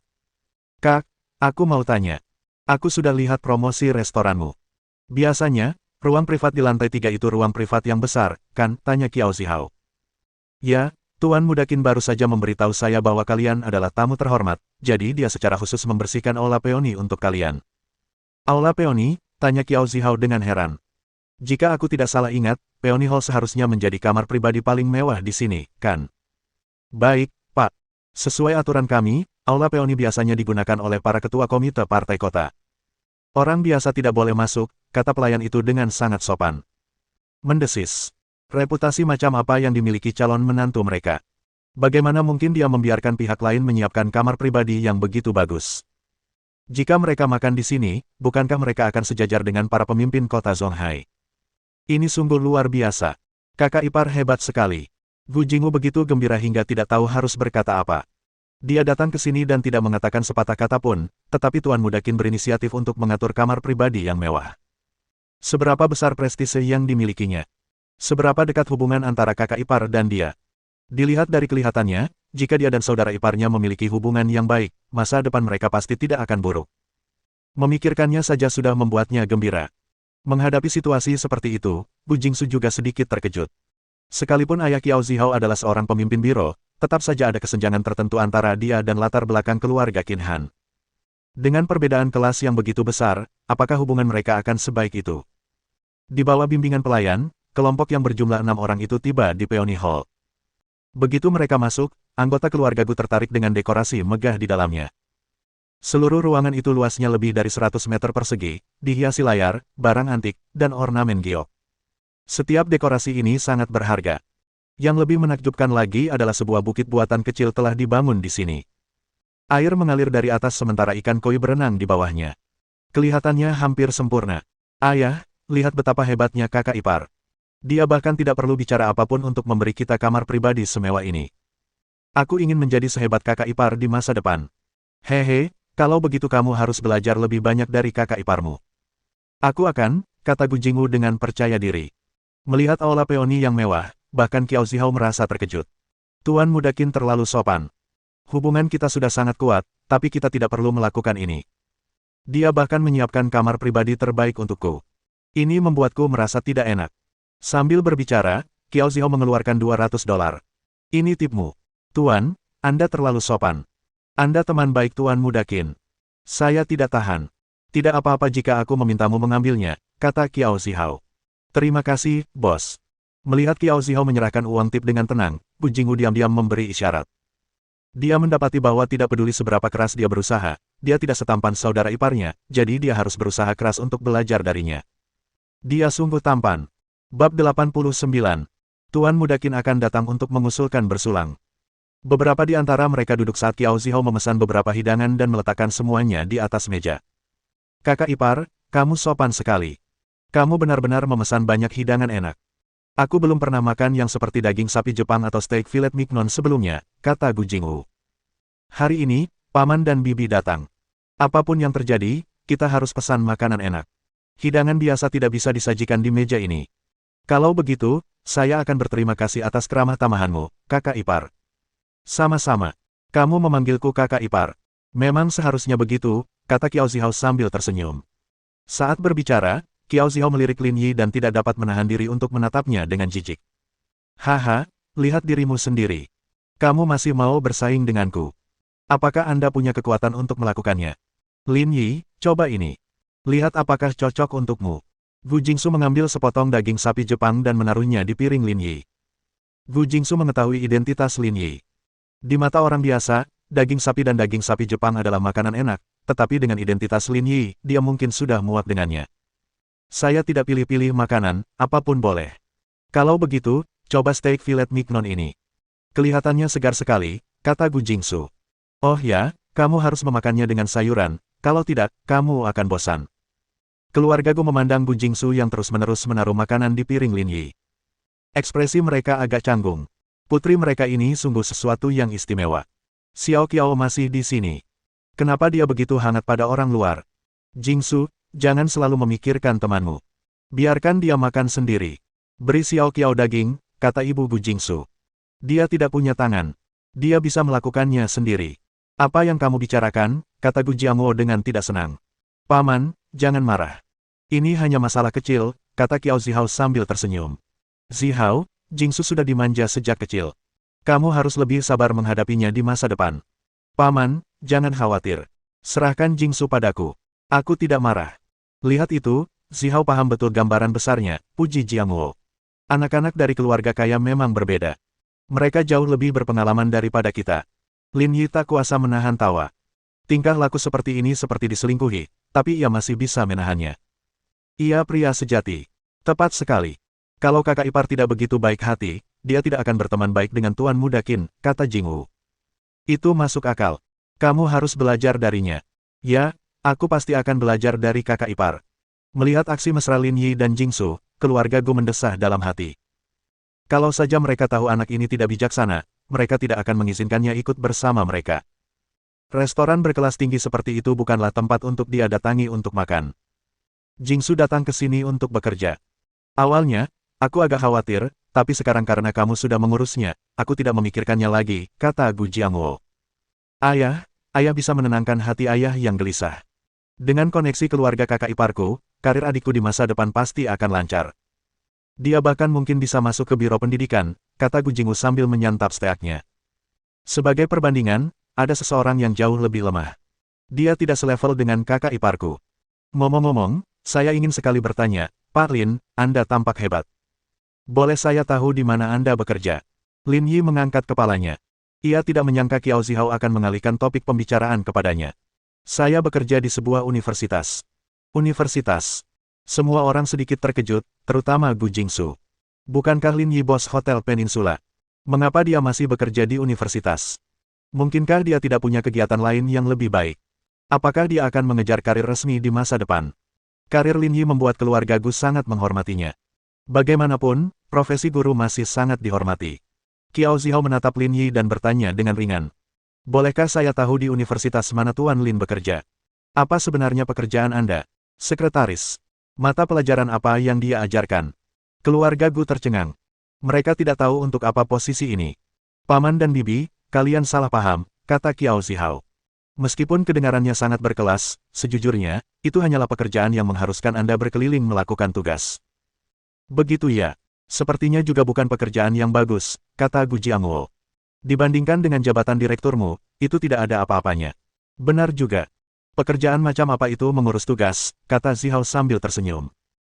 Speaker 1: Kak, aku mau tanya. Aku sudah lihat promosi restoranmu. Biasanya, ruang privat di lantai 3 itu ruang privat yang besar, kan? Tanya Qiao Zihao. Ya, Tuan Muda Qin baru saja memberitahu saya bahwa kalian adalah tamu terhormat, jadi dia secara khusus membersihkan aula peoni untuk kalian. Aula peoni? Tanya Qiao Zihao dengan heran. Jika aku tidak salah ingat, Peony Hall seharusnya menjadi kamar pribadi paling mewah di sini, kan? Baik, Pak. Sesuai aturan kami, aula peoni biasanya digunakan oleh para ketua komite partai kota. Orang biasa tidak boleh masuk, kata pelayan itu dengan sangat sopan. Mendesis. Reputasi macam apa yang dimiliki calon menantu mereka? Bagaimana mungkin dia membiarkan pihak lain menyiapkan kamar pribadi yang begitu bagus? Jika mereka makan di sini, bukankah mereka akan sejajar dengan para pemimpin kota Zonghai? Ini sungguh luar biasa. Kakak ipar hebat sekali. Gu Jingwu begitu gembira hingga tidak tahu harus berkata apa. Dia datang ke sini dan tidak mengatakan sepatah kata pun, tetapi Tuan Muda Qin berinisiatif untuk mengatur kamar pribadi yang mewah. Seberapa besar prestise yang dimilikinya? Seberapa dekat hubungan antara kakak ipar dan dia? Dilihat dari kelihatannya, jika dia dan saudara iparnya memiliki hubungan yang baik, masa depan mereka pasti tidak akan buruk. Memikirkannya saja sudah membuatnya gembira. Menghadapi situasi seperti itu, Bu Jingsu juga sedikit terkejut. Sekalipun ayah Qiao Zihao adalah seorang pemimpin biro, tetap saja ada kesenjangan tertentu antara dia dan latar belakang keluarga Qin Han. Dengan perbedaan kelas yang begitu besar, apakah hubungan mereka akan sebaik itu? Di bawah bimbingan pelayan, kelompok yang berjumlah 6 orang itu tiba di Peony Hall. Begitu mereka masuk, anggota keluarga Gu tertarik dengan dekorasi megah di dalamnya. Seluruh ruangan itu luasnya lebih dari 100 meter persegi, dihiasi layar, barang antik, dan ornamen giok. Setiap dekorasi ini sangat berharga. Yang lebih menakjubkan lagi adalah sebuah bukit buatan kecil telah dibangun di sini. Air mengalir dari atas sementara ikan koi berenang di bawahnya. Kelihatannya hampir sempurna. Ayah, lihat betapa hebatnya kakak ipar. Dia bahkan tidak perlu bicara apapun untuk memberi kita kamar pribadi semewah ini. Aku ingin menjadi sehebat kakak ipar di masa depan. Hehe. Kalau begitu kamu harus belajar lebih banyak dari kakak iparmu. Aku akan, kata Gu Jingwu dengan percaya diri. Melihat aula peoni yang mewah, bahkan Qiao Zihao merasa terkejut. Tuan Muda Qin terlalu sopan. Hubungan kita sudah sangat kuat, tapi kita tidak perlu melakukan ini. Dia bahkan menyiapkan kamar pribadi terbaik untukku. Ini membuatku merasa tidak enak. Sambil berbicara, Qiao Zihao mengeluarkan $200. Ini tipmu. Tuan, Anda terlalu sopan. Anda teman baik Tuan Muda Qin. Saya tidak tahan. Tidak apa-apa jika aku memintamu mengambilnya, kata Qiao Zihao. Terima kasih, bos. Melihat Qiao Zihao menyerahkan uang tip dengan tenang, Bu Jingwu diam-diam memberi isyarat. Dia mendapati bahwa tidak peduli seberapa keras dia berusaha, dia tidak setampan saudara iparnya, jadi dia harus berusaha keras untuk belajar darinya. Dia sungguh tampan. Bab 89. Tuan Muda Qin akan datang untuk mengusulkan bersulang. Beberapa di antara mereka duduk saat Qiao Zihao memesan beberapa hidangan dan meletakkan semuanya di atas meja. Kakak ipar, kamu sopan sekali. Kamu benar-benar memesan banyak hidangan enak. Aku belum pernah makan yang seperti daging sapi Jepang atau steak filet mignon sebelumnya, kata Gu Jingwu. Hari ini, Paman dan Bibi datang. Apapun yang terjadi, kita harus pesan makanan enak. Hidangan biasa tidak bisa disajikan di meja ini. Kalau begitu, saya akan berterima kasih atas keramah tamahanmu, kakak ipar. Sama-sama. Kamu memanggilku kakak ipar. Memang seharusnya begitu, kata Qiao Zihao sambil tersenyum. Saat berbicara, Qiao Zihao melirik Lin Yi dan tidak dapat menahan diri untuk menatapnya dengan jijik. Haha, lihat dirimu sendiri. Kamu masih mau bersaing denganku. Apakah Anda punya kekuatan untuk melakukannya? Lin Yi, coba ini. Lihat apakah cocok untukmu. Gu Jingsu mengambil sepotong daging sapi Jepang dan menaruhnya di piring Lin Yi. Gu Jingsu mengetahui identitas Lin Yi. Di mata orang biasa, daging sapi dan daging sapi Jepang adalah makanan enak, tetapi dengan identitas Lin Yi, dia mungkin sudah muak dengannya. Saya tidak pilih-pilih makanan, apapun boleh. Kalau begitu, coba steak filet mignon ini. Kelihatannya segar sekali, kata Gu Jingsu. Oh ya, kamu harus memakannya dengan sayuran, kalau tidak, kamu akan bosan. Keluarga Gu memandang Gu Jingsu yang terus-menerus menaruh makanan di piring Lin Yi. Ekspresi mereka agak canggung. Putri mereka ini sungguh sesuatu yang istimewa. Xiao Qiao masih di sini. Kenapa dia begitu hangat pada orang luar? Jingsu, jangan selalu memikirkan temanmu. Biarkan dia makan sendiri. Beri Xiao Qiao daging, kata ibu Gu Jingsu. Dia tidak punya tangan. Dia bisa melakukannya sendiri. Apa yang kamu bicarakan, kata Gu Jiangwo dengan tidak senang. Paman, jangan marah. Ini hanya masalah kecil, kata Qiao Zihao sambil tersenyum. Zihao, Jingsu sudah dimanja sejak kecil. Kamu harus lebih sabar menghadapinya di masa depan. Paman, jangan khawatir. Serahkan Jingsu padaku. Aku tidak marah. Lihat itu, Zihao paham betul gambaran besarnya, puji Jiangwo. Anak-anak dari keluarga kaya memang berbeda. Mereka jauh lebih berpengalaman daripada kita. Lin Yi tak kuasa menahan tawa. Tingkah laku seperti ini seperti diselingkuhi, tapi ia masih bisa menahannya. Ia pria sejati. Tepat sekali. Kalau kakak ipar tidak begitu baik hati, dia tidak akan berteman baik dengan Tuan Muda Qin, kata Jingwu. Itu masuk akal. Kamu harus belajar darinya. Ya, aku pasti akan belajar dari kakak ipar. Melihat aksi mesra Lin Yi dan Jingsu, keluarga Gu mendesah dalam hati. Kalau saja mereka tahu anak ini tidak bijaksana, mereka tidak akan mengizinkannya ikut bersama mereka. Restoran berkelas tinggi seperti itu bukanlah tempat untuk dia datangi untuk makan. Jingsu datang ke sini untuk bekerja. Awalnya, aku agak khawatir, tapi sekarang karena kamu sudah mengurusnya, aku tidak memikirkannya lagi, kata Gu Jiangwo. Ayah bisa menenangkan hati ayah yang gelisah. Dengan koneksi keluarga kakak iparku, karir adikku di masa depan pasti akan lancar. Dia bahkan mungkin bisa masuk ke biro pendidikan, kata Gu Jingwu sambil menyantap steaknya. Sebagai perbandingan, ada seseorang yang jauh lebih lemah. Dia tidak selevel dengan kakak iparku. Ngomong-ngomong, saya ingin sekali bertanya, Pak Lin, Anda tampak hebat. Boleh saya tahu di mana Anda bekerja? Lin Yi mengangkat kepalanya. Ia tidak menyangka Qiao Zihao akan mengalihkan topik pembicaraan kepadanya. Saya bekerja di sebuah universitas. Universitas. Semua orang sedikit terkejut, terutama Gu Jingsu. Bukankah Lin Yi bos Hotel Peninsula? Mengapa dia masih bekerja di universitas? Mungkinkah dia tidak punya kegiatan lain yang lebih baik? Apakah dia akan mengejar karir resmi di masa depan? Karir Lin Yi membuat keluarga Gu sangat menghormatinya. Bagaimanapun, profesi guru masih sangat dihormati. Qiao Zihao menatap Lin Yi dan bertanya dengan ringan. Bolehkah saya tahu di universitas mana Tuan Lin bekerja? Apa sebenarnya pekerjaan Anda? Sekretaris. Mata pelajaran apa yang dia ajarkan? Keluarga Gu tercengang. Mereka tidak tahu untuk apa posisi ini. Paman dan Bibi, kalian salah paham, kata Qiao Zihao. Meskipun kedengarannya sangat berkelas, sejujurnya, itu hanyalah pekerjaan yang mengharuskan Anda berkeliling melakukan tugas. Begitu ya. Sepertinya juga bukan pekerjaan yang bagus, kata Gu Jiangwo. Dibandingkan dengan jabatan direkturmu, itu tidak ada apa-apanya. Benar juga. Pekerjaan macam apa itu mengurus tugas, kata Zihao sambil tersenyum.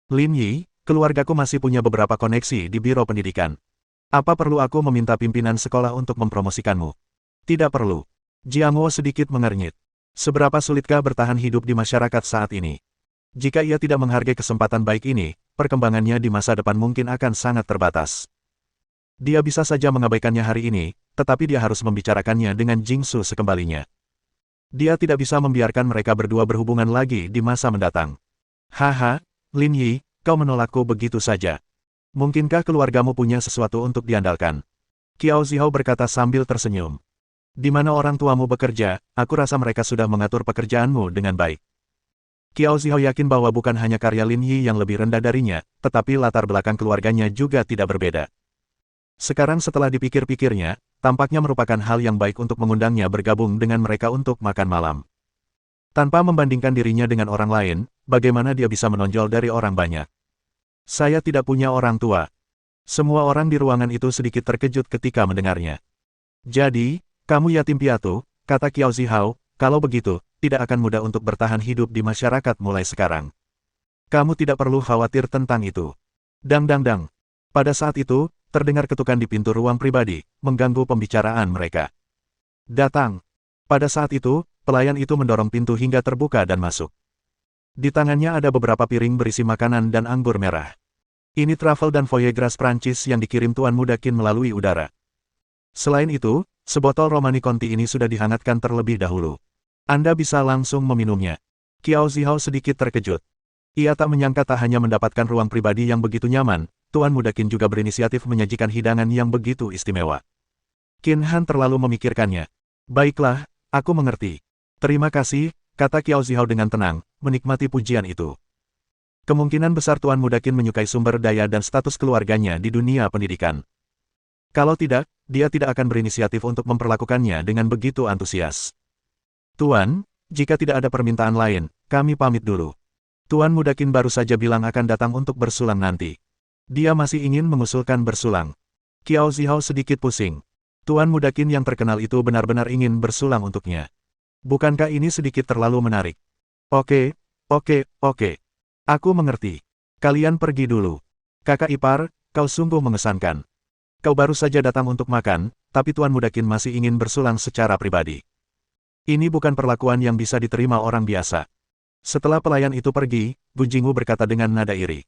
Speaker 1: Lin Yi, keluargaku masih punya beberapa koneksi di biro pendidikan. Apa perlu aku meminta pimpinan sekolah untuk mempromosikanmu? Tidak perlu. Jiangwo sedikit mengernyit. Seberapa sulitkah bertahan hidup di masyarakat saat ini? Jika ia tidak menghargai kesempatan baik ini, perkembangannya di masa depan mungkin akan sangat terbatas. Dia bisa saja mengabaikannya hari ini, tetapi dia harus membicarakannya dengan Jingsu sekembalinya. Dia tidak bisa membiarkan mereka berdua berhubungan lagi di masa mendatang. Haha, Lin Yi, kau menolakku begitu saja. Mungkinkah keluargamu punya sesuatu untuk diandalkan? Qiao Zihao berkata sambil tersenyum. Di mana orang tuamu bekerja, aku rasa mereka sudah mengatur pekerjaanmu dengan baik. Qiao Zihao yakin bahwa bukan hanya karya Lin Yi yang lebih rendah darinya, tetapi latar belakang keluarganya juga tidak berbeda. Sekarang setelah dipikir-pikirnya, tampaknya merupakan hal yang baik untuk mengundangnya bergabung dengan mereka untuk makan malam. Tanpa membandingkan dirinya dengan orang lain, bagaimana dia bisa menonjol dari orang banyak? Saya tidak punya orang tua. Semua orang di ruangan itu sedikit terkejut ketika mendengarnya. Jadi, kamu yatim piatu, kata Qiao Zihao, kalau begitu, tidak akan mudah untuk bertahan hidup di masyarakat mulai sekarang. Kamu tidak perlu khawatir tentang itu. Dang dang dang. Pada saat itu, terdengar ketukan di pintu ruang pribadi, mengganggu pembicaraan mereka. Datang. Pada saat itu, pelayan itu mendorong pintu hingga terbuka dan masuk. Di tangannya ada beberapa piring berisi makanan dan anggur merah. Ini truffle dan foie gras Prancis yang dikirim Tuan Muda Qin melalui udara. Selain itu, sebotol Romani Conti ini sudah dihangatkan terlebih dahulu. Anda bisa langsung meminumnya. Qiao Zihao sedikit terkejut. Ia tak menyangka tak hanya mendapatkan ruang pribadi yang begitu nyaman, Tuan Muda Qin juga berinisiatif menyajikan hidangan yang begitu istimewa. Qin Han terlalu memikirkannya. Baiklah, aku mengerti. Terima kasih, kata Qiao Zihao dengan tenang, menikmati pujian itu. Kemungkinan besar Tuan Muda Qin menyukai sumber daya dan status keluarganya di dunia pendidikan. Kalau tidak, dia tidak akan berinisiatif untuk memperlakukannya dengan begitu antusias. Tuan, jika tidak ada permintaan lain, kami pamit dulu. Tuan Muda Qin baru saja bilang akan datang untuk bersulang nanti. Dia masih ingin mengusulkan bersulang. Qiao Zihao sedikit pusing. Tuan Muda Qin yang terkenal itu benar-benar ingin bersulang untuknya. Bukankah ini sedikit terlalu menarik? Oke. Aku mengerti. Kalian pergi dulu. Kakak ipar, kau sungguh mengesankan. Kau baru saja datang untuk makan, tapi Tuan Muda Qin masih ingin bersulang secara pribadi. Ini bukan perlakuan yang bisa diterima orang biasa. Setelah pelayan itu pergi, Gu Jingwu berkata dengan nada iri.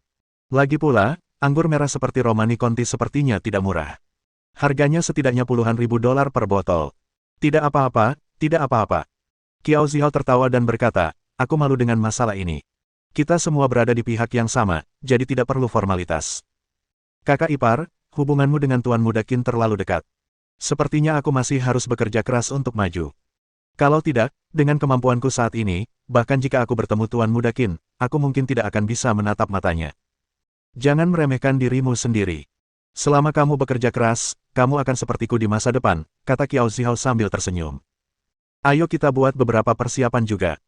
Speaker 1: Lagi pula, anggur merah seperti Romani Conti sepertinya tidak murah. Harganya setidaknya puluhan ribu dolar per botol. Tidak apa-apa, tidak apa-apa. Qiao Zihao tertawa dan berkata, aku malu dengan masalah ini. Kita semua berada di pihak yang sama, jadi tidak perlu formalitas. Kakak ipar, hubunganmu dengan Tuan Muda Qin terlalu dekat. Sepertinya aku masih harus bekerja keras untuk maju. Kalau tidak, dengan kemampuanku saat ini, bahkan jika aku bertemu Tuan Muda Qin, aku mungkin tidak akan bisa menatap matanya. Jangan meremehkan dirimu sendiri. Selama kamu bekerja keras, kamu akan sepertiku di masa depan, kata Qiao Zihao sambil tersenyum. Ayo kita buat beberapa persiapan juga.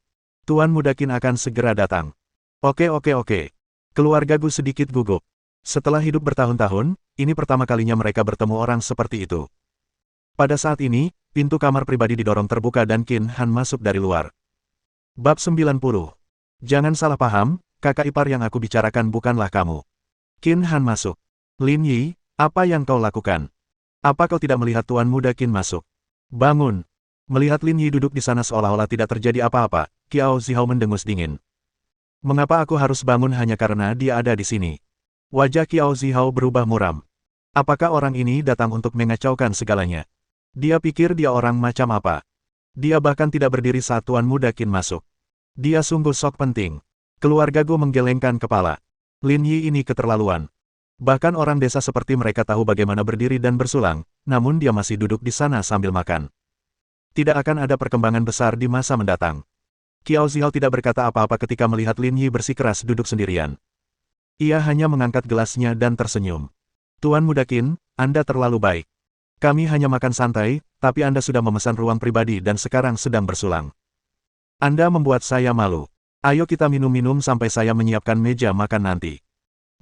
Speaker 1: Tuan Muda Qin akan segera datang. Oke. Keluarga Gu sedikit gugup. Setelah hidup bertahun-tahun, ini pertama kalinya mereka bertemu orang seperti itu. Pada saat ini, pintu kamar pribadi didorong terbuka dan Qin Han masuk dari luar. Bab 90. Jangan salah paham, kakak ipar yang aku bicarakan bukanlah kamu. Qin Han masuk. Lin Yi, apa yang kau lakukan? Apa kau tidak melihat Tuan Muda Qin masuk? Bangun. Melihat Lin Yi duduk di sana seolah-olah tidak terjadi apa-apa, Qiao Zihao mendengus dingin. Mengapa aku harus bangun hanya karena dia ada di sini? Wajah Qiao Zihao berubah muram. Apakah orang ini datang untuk mengacaukan segalanya? Dia pikir dia orang macam apa? Dia bahkan tidak berdiri saat Tuan Muda Qin masuk. Dia sungguh sok penting. Keluarga Gu menggelengkan kepala. Lin Yi ini keterlaluan. Bahkan orang desa seperti mereka tahu bagaimana berdiri dan bersulang, namun dia masih duduk di sana sambil makan. Tidak akan ada perkembangan besar di masa mendatang. Qiao Zihao tidak berkata apa-apa ketika melihat Lin Yi bersikeras duduk sendirian. Ia hanya mengangkat gelasnya dan tersenyum. Tuan Muda Qin, Anda terlalu baik. Kami hanya makan santai, tapi Anda sudah memesan ruang pribadi dan sekarang sedang bersulang. Anda membuat saya malu. Ayo kita minum-minum sampai saya menyiapkan meja makan nanti.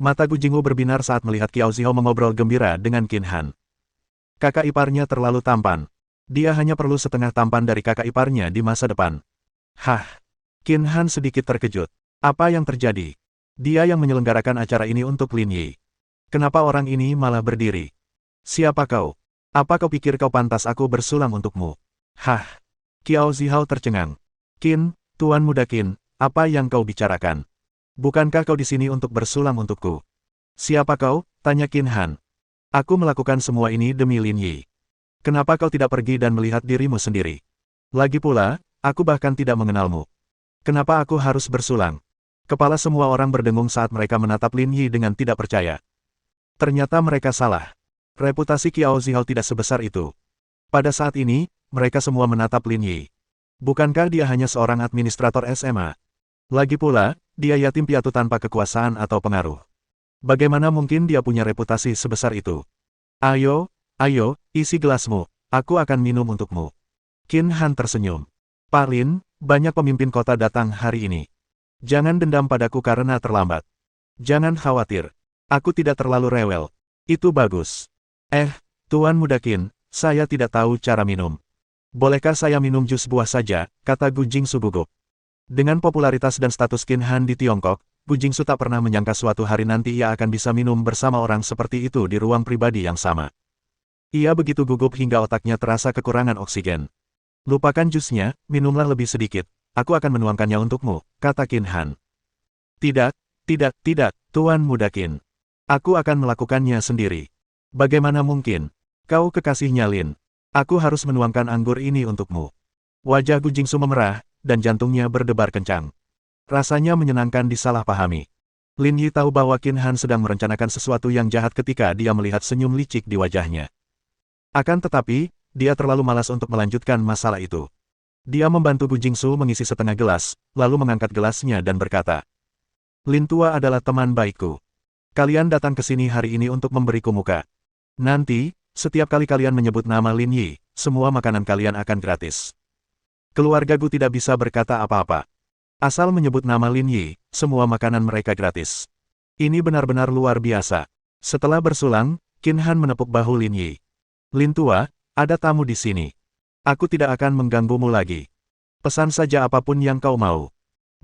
Speaker 1: Mata Gu Jingwu berbinar saat melihat Qiao Zihao mengobrol gembira dengan Qin Han. Kakak iparnya terlalu tampan. Dia hanya perlu setengah tampan dari kakak iparnya di masa depan. Hah? Qin Han sedikit terkejut. Apa yang terjadi? Dia yang menyelenggarakan acara ini untuk Lin Yi. Kenapa orang ini malah berdiri? Siapa kau? Apa kau pikir kau pantas aku bersulang untukmu? Hah? Qiao Zihao tercengang. Qin, Tuan Muda Qin, apa yang kau bicarakan? Bukankah kau di sini untuk bersulam untukku? Siapa kau? Tanya Qin Han. Aku melakukan semua ini demi Lin Yi. Kenapa kau tidak pergi dan melihat dirimu sendiri? Lagi pula, aku bahkan tidak mengenalmu. Kenapa aku harus bersulang? Kepala semua orang berdengung saat mereka menatap Lin Yi dengan tidak percaya. Ternyata mereka salah. Reputasi Qiao Zihao tidak sebesar itu. Pada saat ini, mereka semua menatap Lin Yi. Bukankah dia hanya seorang administrator SMA? Lagi pula, dia yatim piatu tanpa kekuasaan atau pengaruh. Bagaimana mungkin dia punya reputasi sebesar itu? Ayo, ayo, isi gelasmu, aku akan minum untukmu. Qin Han tersenyum. Pak Lin, banyak pemimpin kota datang hari ini. Jangan dendam padaku karena terlambat. Jangan khawatir. Aku tidak terlalu rewel. Itu bagus. Tuan Muda Qin, saya tidak tahu cara minum. Bolehkah saya minum jus buah saja, kata Gu Jingsu gugup. Dengan popularitas dan status Qin Han di Tiongkok, Gu Jingsu tak pernah menyangka suatu hari nanti ia akan bisa minum bersama orang seperti itu di ruang pribadi yang sama. Ia begitu gugup hingga otaknya terasa kekurangan oksigen. Lupakan jusnya, minumlah lebih sedikit. Aku akan menuangkannya untukmu, kata Qin Han. Tidak, Tuan Muda Qin. Aku akan melakukannya sendiri. Bagaimana mungkin? Kau kekasihnya Lin. Aku harus menuangkan anggur ini untukmu. Wajah Gu Jingsu memerah, dan jantungnya berdebar kencang. Rasanya menyenangkan disalahpahami. Lin Yi tahu bahwa Qin Han sedang merencanakan sesuatu yang jahat ketika dia melihat senyum licik di wajahnya. Akan tetapi, dia terlalu malas untuk melanjutkan masalah itu. Dia membantu Gu Jingsu mengisi setengah gelas, lalu mengangkat gelasnya dan berkata, Lin Tua adalah teman baikku. Kalian datang ke sini hari ini untuk memberiku muka. Nanti, setiap kali kalian menyebut nama Lin Yi, semua makanan kalian akan gratis. Keluarga Gu tidak bisa berkata apa-apa. Asal menyebut nama Lin Yi, semua makanan mereka gratis. Ini benar-benar luar biasa. Setelah bersulang, Qin Han menepuk bahu Lin Yi. Lin Tua, ada tamu di sini. Aku tidak akan mengganggumu lagi. Pesan saja apapun yang kau mau.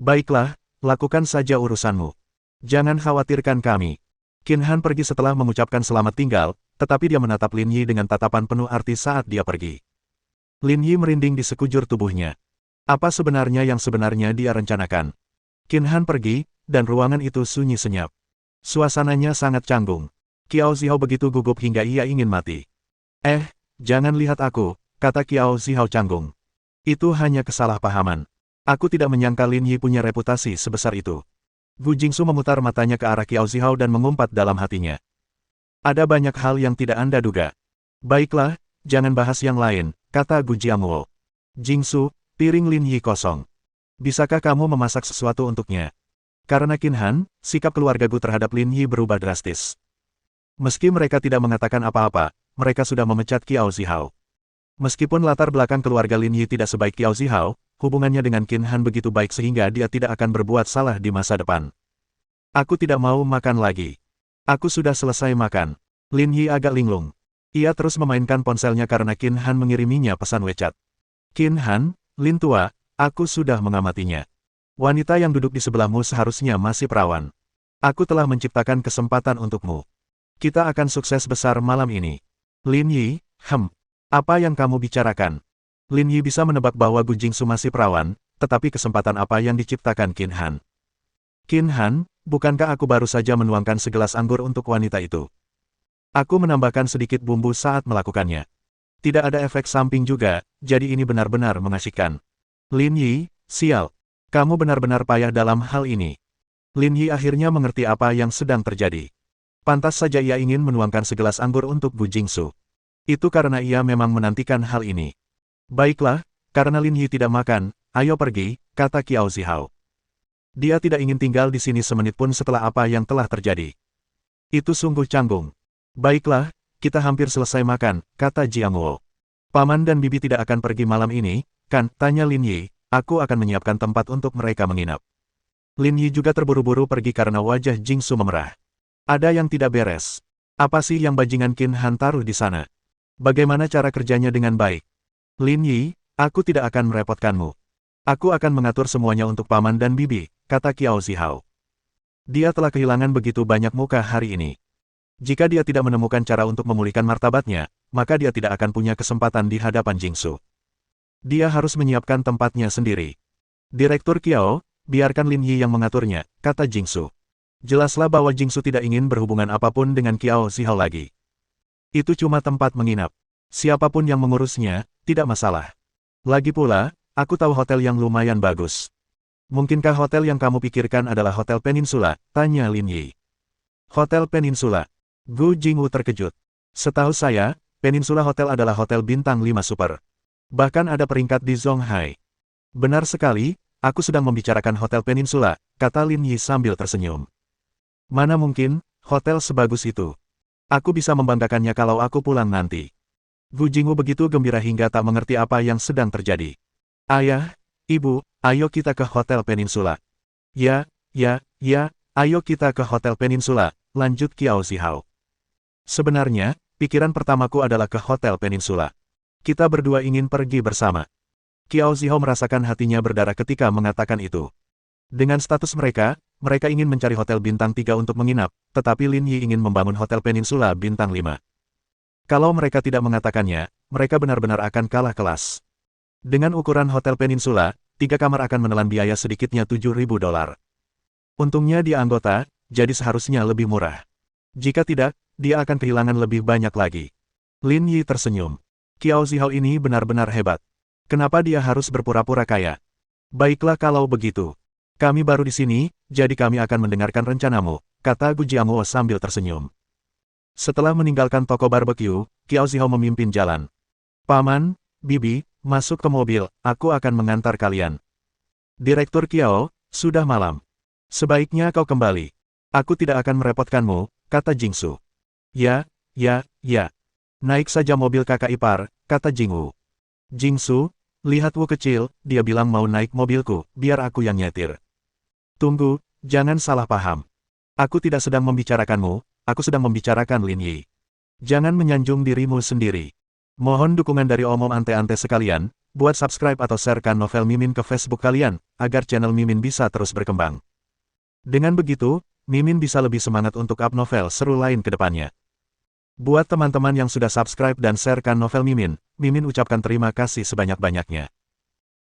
Speaker 1: Baiklah, lakukan saja urusanmu. Jangan khawatirkan kami. Qin Han pergi setelah mengucapkan selamat tinggal, tetapi dia menatap Lin Yi dengan tatapan penuh arti saat dia pergi. Lin Yi merinding di sekujur tubuhnya. Apa sebenarnya yang sebenarnya dia rencanakan? Qin Han pergi, dan ruangan itu sunyi senyap. Suasananya sangat canggung. Qiao Zihao begitu gugup hingga ia ingin mati. Jangan lihat aku, kata Qiao Zihao canggung. Itu hanya kesalahpahaman. Aku tidak menyangka Lin Yi punya reputasi sebesar itu. Gu Jingsu memutar matanya ke arah Qiao Zihao dan mengumpat dalam hatinya. Ada banyak hal yang tidak Anda duga. Baiklah, jangan bahas yang lain, kata Gu Jiangwo. Jingsu, piring Lin Yi kosong. Bisakah kamu memasak sesuatu untuknya? Karena Qin Han, sikap keluarga Gu terhadap Lin Yi berubah drastis. Meski mereka tidak mengatakan apa-apa, mereka sudah memecat Qiao Zihao. Meskipun latar belakang keluarga Lin Yi tidak sebaik Qiao Zihao, hubungannya dengan Qin Han begitu baik sehingga dia tidak akan berbuat salah di masa depan. Aku tidak mau makan lagi. Aku sudah selesai makan. Lin Yi agak linglung. Ia terus memainkan ponselnya karena Qin Han mengiriminya pesan WeChat. Qin Han, Lin Tua, aku sudah mengamatinya. Wanita yang duduk di sebelahmu seharusnya masih perawan. Aku telah menciptakan kesempatan untukmu. Kita akan sukses besar malam ini. Lin Yi, apa yang kamu bicarakan? Lin Yi bisa menebak bahwa Gu Jingsu masih perawan, tetapi kesempatan apa yang diciptakan Qin Han? Qin Han, bukankah aku baru saja menuangkan segelas anggur untuk wanita itu? Aku menambahkan sedikit bumbu saat melakukannya. Tidak ada efek samping juga, jadi ini benar-benar mengasyikkan. Lin Yi, sial. Kamu benar-benar payah dalam hal ini. Lin Yi akhirnya mengerti apa yang sedang terjadi. Pantas saja ia ingin menuangkan segelas anggur untuk Gu Jingsu. Itu karena ia memang menantikan hal ini. Baiklah, karena Lin Yi tidak makan, ayo pergi, kata Qiao Zihao. Dia tidak ingin tinggal di sini semenit pun setelah apa yang telah terjadi. Itu sungguh canggung. Baiklah, kita hampir selesai makan, kata Jiangwo. Paman dan bibi tidak akan pergi malam ini, kan? Tanya Lin Yi. Aku akan menyiapkan tempat untuk mereka menginap. Lin Yi juga terburu-buru pergi karena wajah Jingsu memerah. Ada yang tidak beres. Apa sih yang bajingan Qin Han taruh di sana? Bagaimana cara kerjanya dengan baik? Lin Yi, aku tidak akan merepotkanmu. Aku akan mengatur semuanya untuk paman dan bibi, kata Qiao Zihao. Dia telah kehilangan begitu banyak muka hari ini. Jika dia tidak menemukan cara untuk memulihkan martabatnya, maka dia tidak akan punya kesempatan di hadapan Jingsu. Dia harus menyiapkan tempatnya sendiri. Direktur Qiao, biarkan Lin Yi yang mengaturnya, kata Jingsu. Jelaslah bahwa Jingsu tidak ingin berhubungan apapun dengan Qiao Zihao lagi. Itu cuma tempat menginap. Siapapun yang mengurusnya, tidak masalah. Lagi pula, aku tahu hotel yang lumayan bagus. Mungkinkah hotel yang kamu pikirkan adalah Hotel Peninsula? Tanya Lin Yi. Hotel Peninsula. Gu Jingwu terkejut. Setahu saya, Peninsula Hotel adalah hotel bintang 5 super. Bahkan ada peringkat di Zonghai. Benar sekali, aku sedang membicarakan Hotel Peninsula, kata Lin Yi sambil tersenyum. Mana mungkin, hotel sebagus itu. Aku bisa membanggakannya kalau aku pulang nanti. Gu Jingwu begitu gembira hingga tak mengerti apa yang sedang terjadi. Ayah, ibu, ayo kita ke Hotel Peninsula. Ya, ayo kita ke Hotel Peninsula, lanjut Qiao Zihao. Sebenarnya, pikiran pertamaku adalah ke Hotel Peninsula. Kita berdua ingin pergi bersama. Qiao Zihao merasakan hatinya berdarah ketika mengatakan itu. Dengan status mereka ingin mencari hotel bintang 3 untuk menginap, tetapi Lin Yi ingin membangun Hotel Peninsula bintang 5. Kalau mereka tidak mengatakannya, mereka benar-benar akan kalah kelas. Dengan ukuran Hotel Peninsula, 3 kamar akan menelan biaya sedikitnya $7.000. Untungnya dia anggota, jadi seharusnya lebih murah. Jika tidak, dia akan kehilangan lebih banyak lagi. Lin Yi tersenyum. Qiao Zihao ini benar-benar hebat. Kenapa dia harus berpura-pura kaya? Baiklah kalau begitu. Kami baru di sini, jadi kami akan mendengarkan rencanamu, kata Gu Jiangwo sambil tersenyum. Setelah meninggalkan toko barbeque, Qiao Zihao memimpin jalan. Paman, Bibi, masuk ke mobil, aku akan mengantar kalian. Direktur Qiao, sudah malam. Sebaiknya kau kembali. Aku tidak akan merepotkanmu, kata Jingsu. Ya. Naik saja mobil kakak ipar, kata Jingwu. Jingsu, lihat Wu kecil, dia bilang mau naik mobilku, biar aku yang nyetir. Tunggu, jangan salah paham. Aku tidak sedang membicarakanmu, aku sedang membicarakan Lin Yi. Jangan menyanjung dirimu sendiri. Mohon dukungan dari omom ante-ante sekalian, buat subscribe atau sharekan novel Mimin ke Facebook kalian, agar channel Mimin bisa terus berkembang. Dengan begitu, Mimin bisa lebih semangat untuk up novel seru lain ke depannya. Buat teman-teman yang sudah subscribe dan sharekan novel Mimin, Mimin ucapkan terima kasih sebanyak-banyaknya.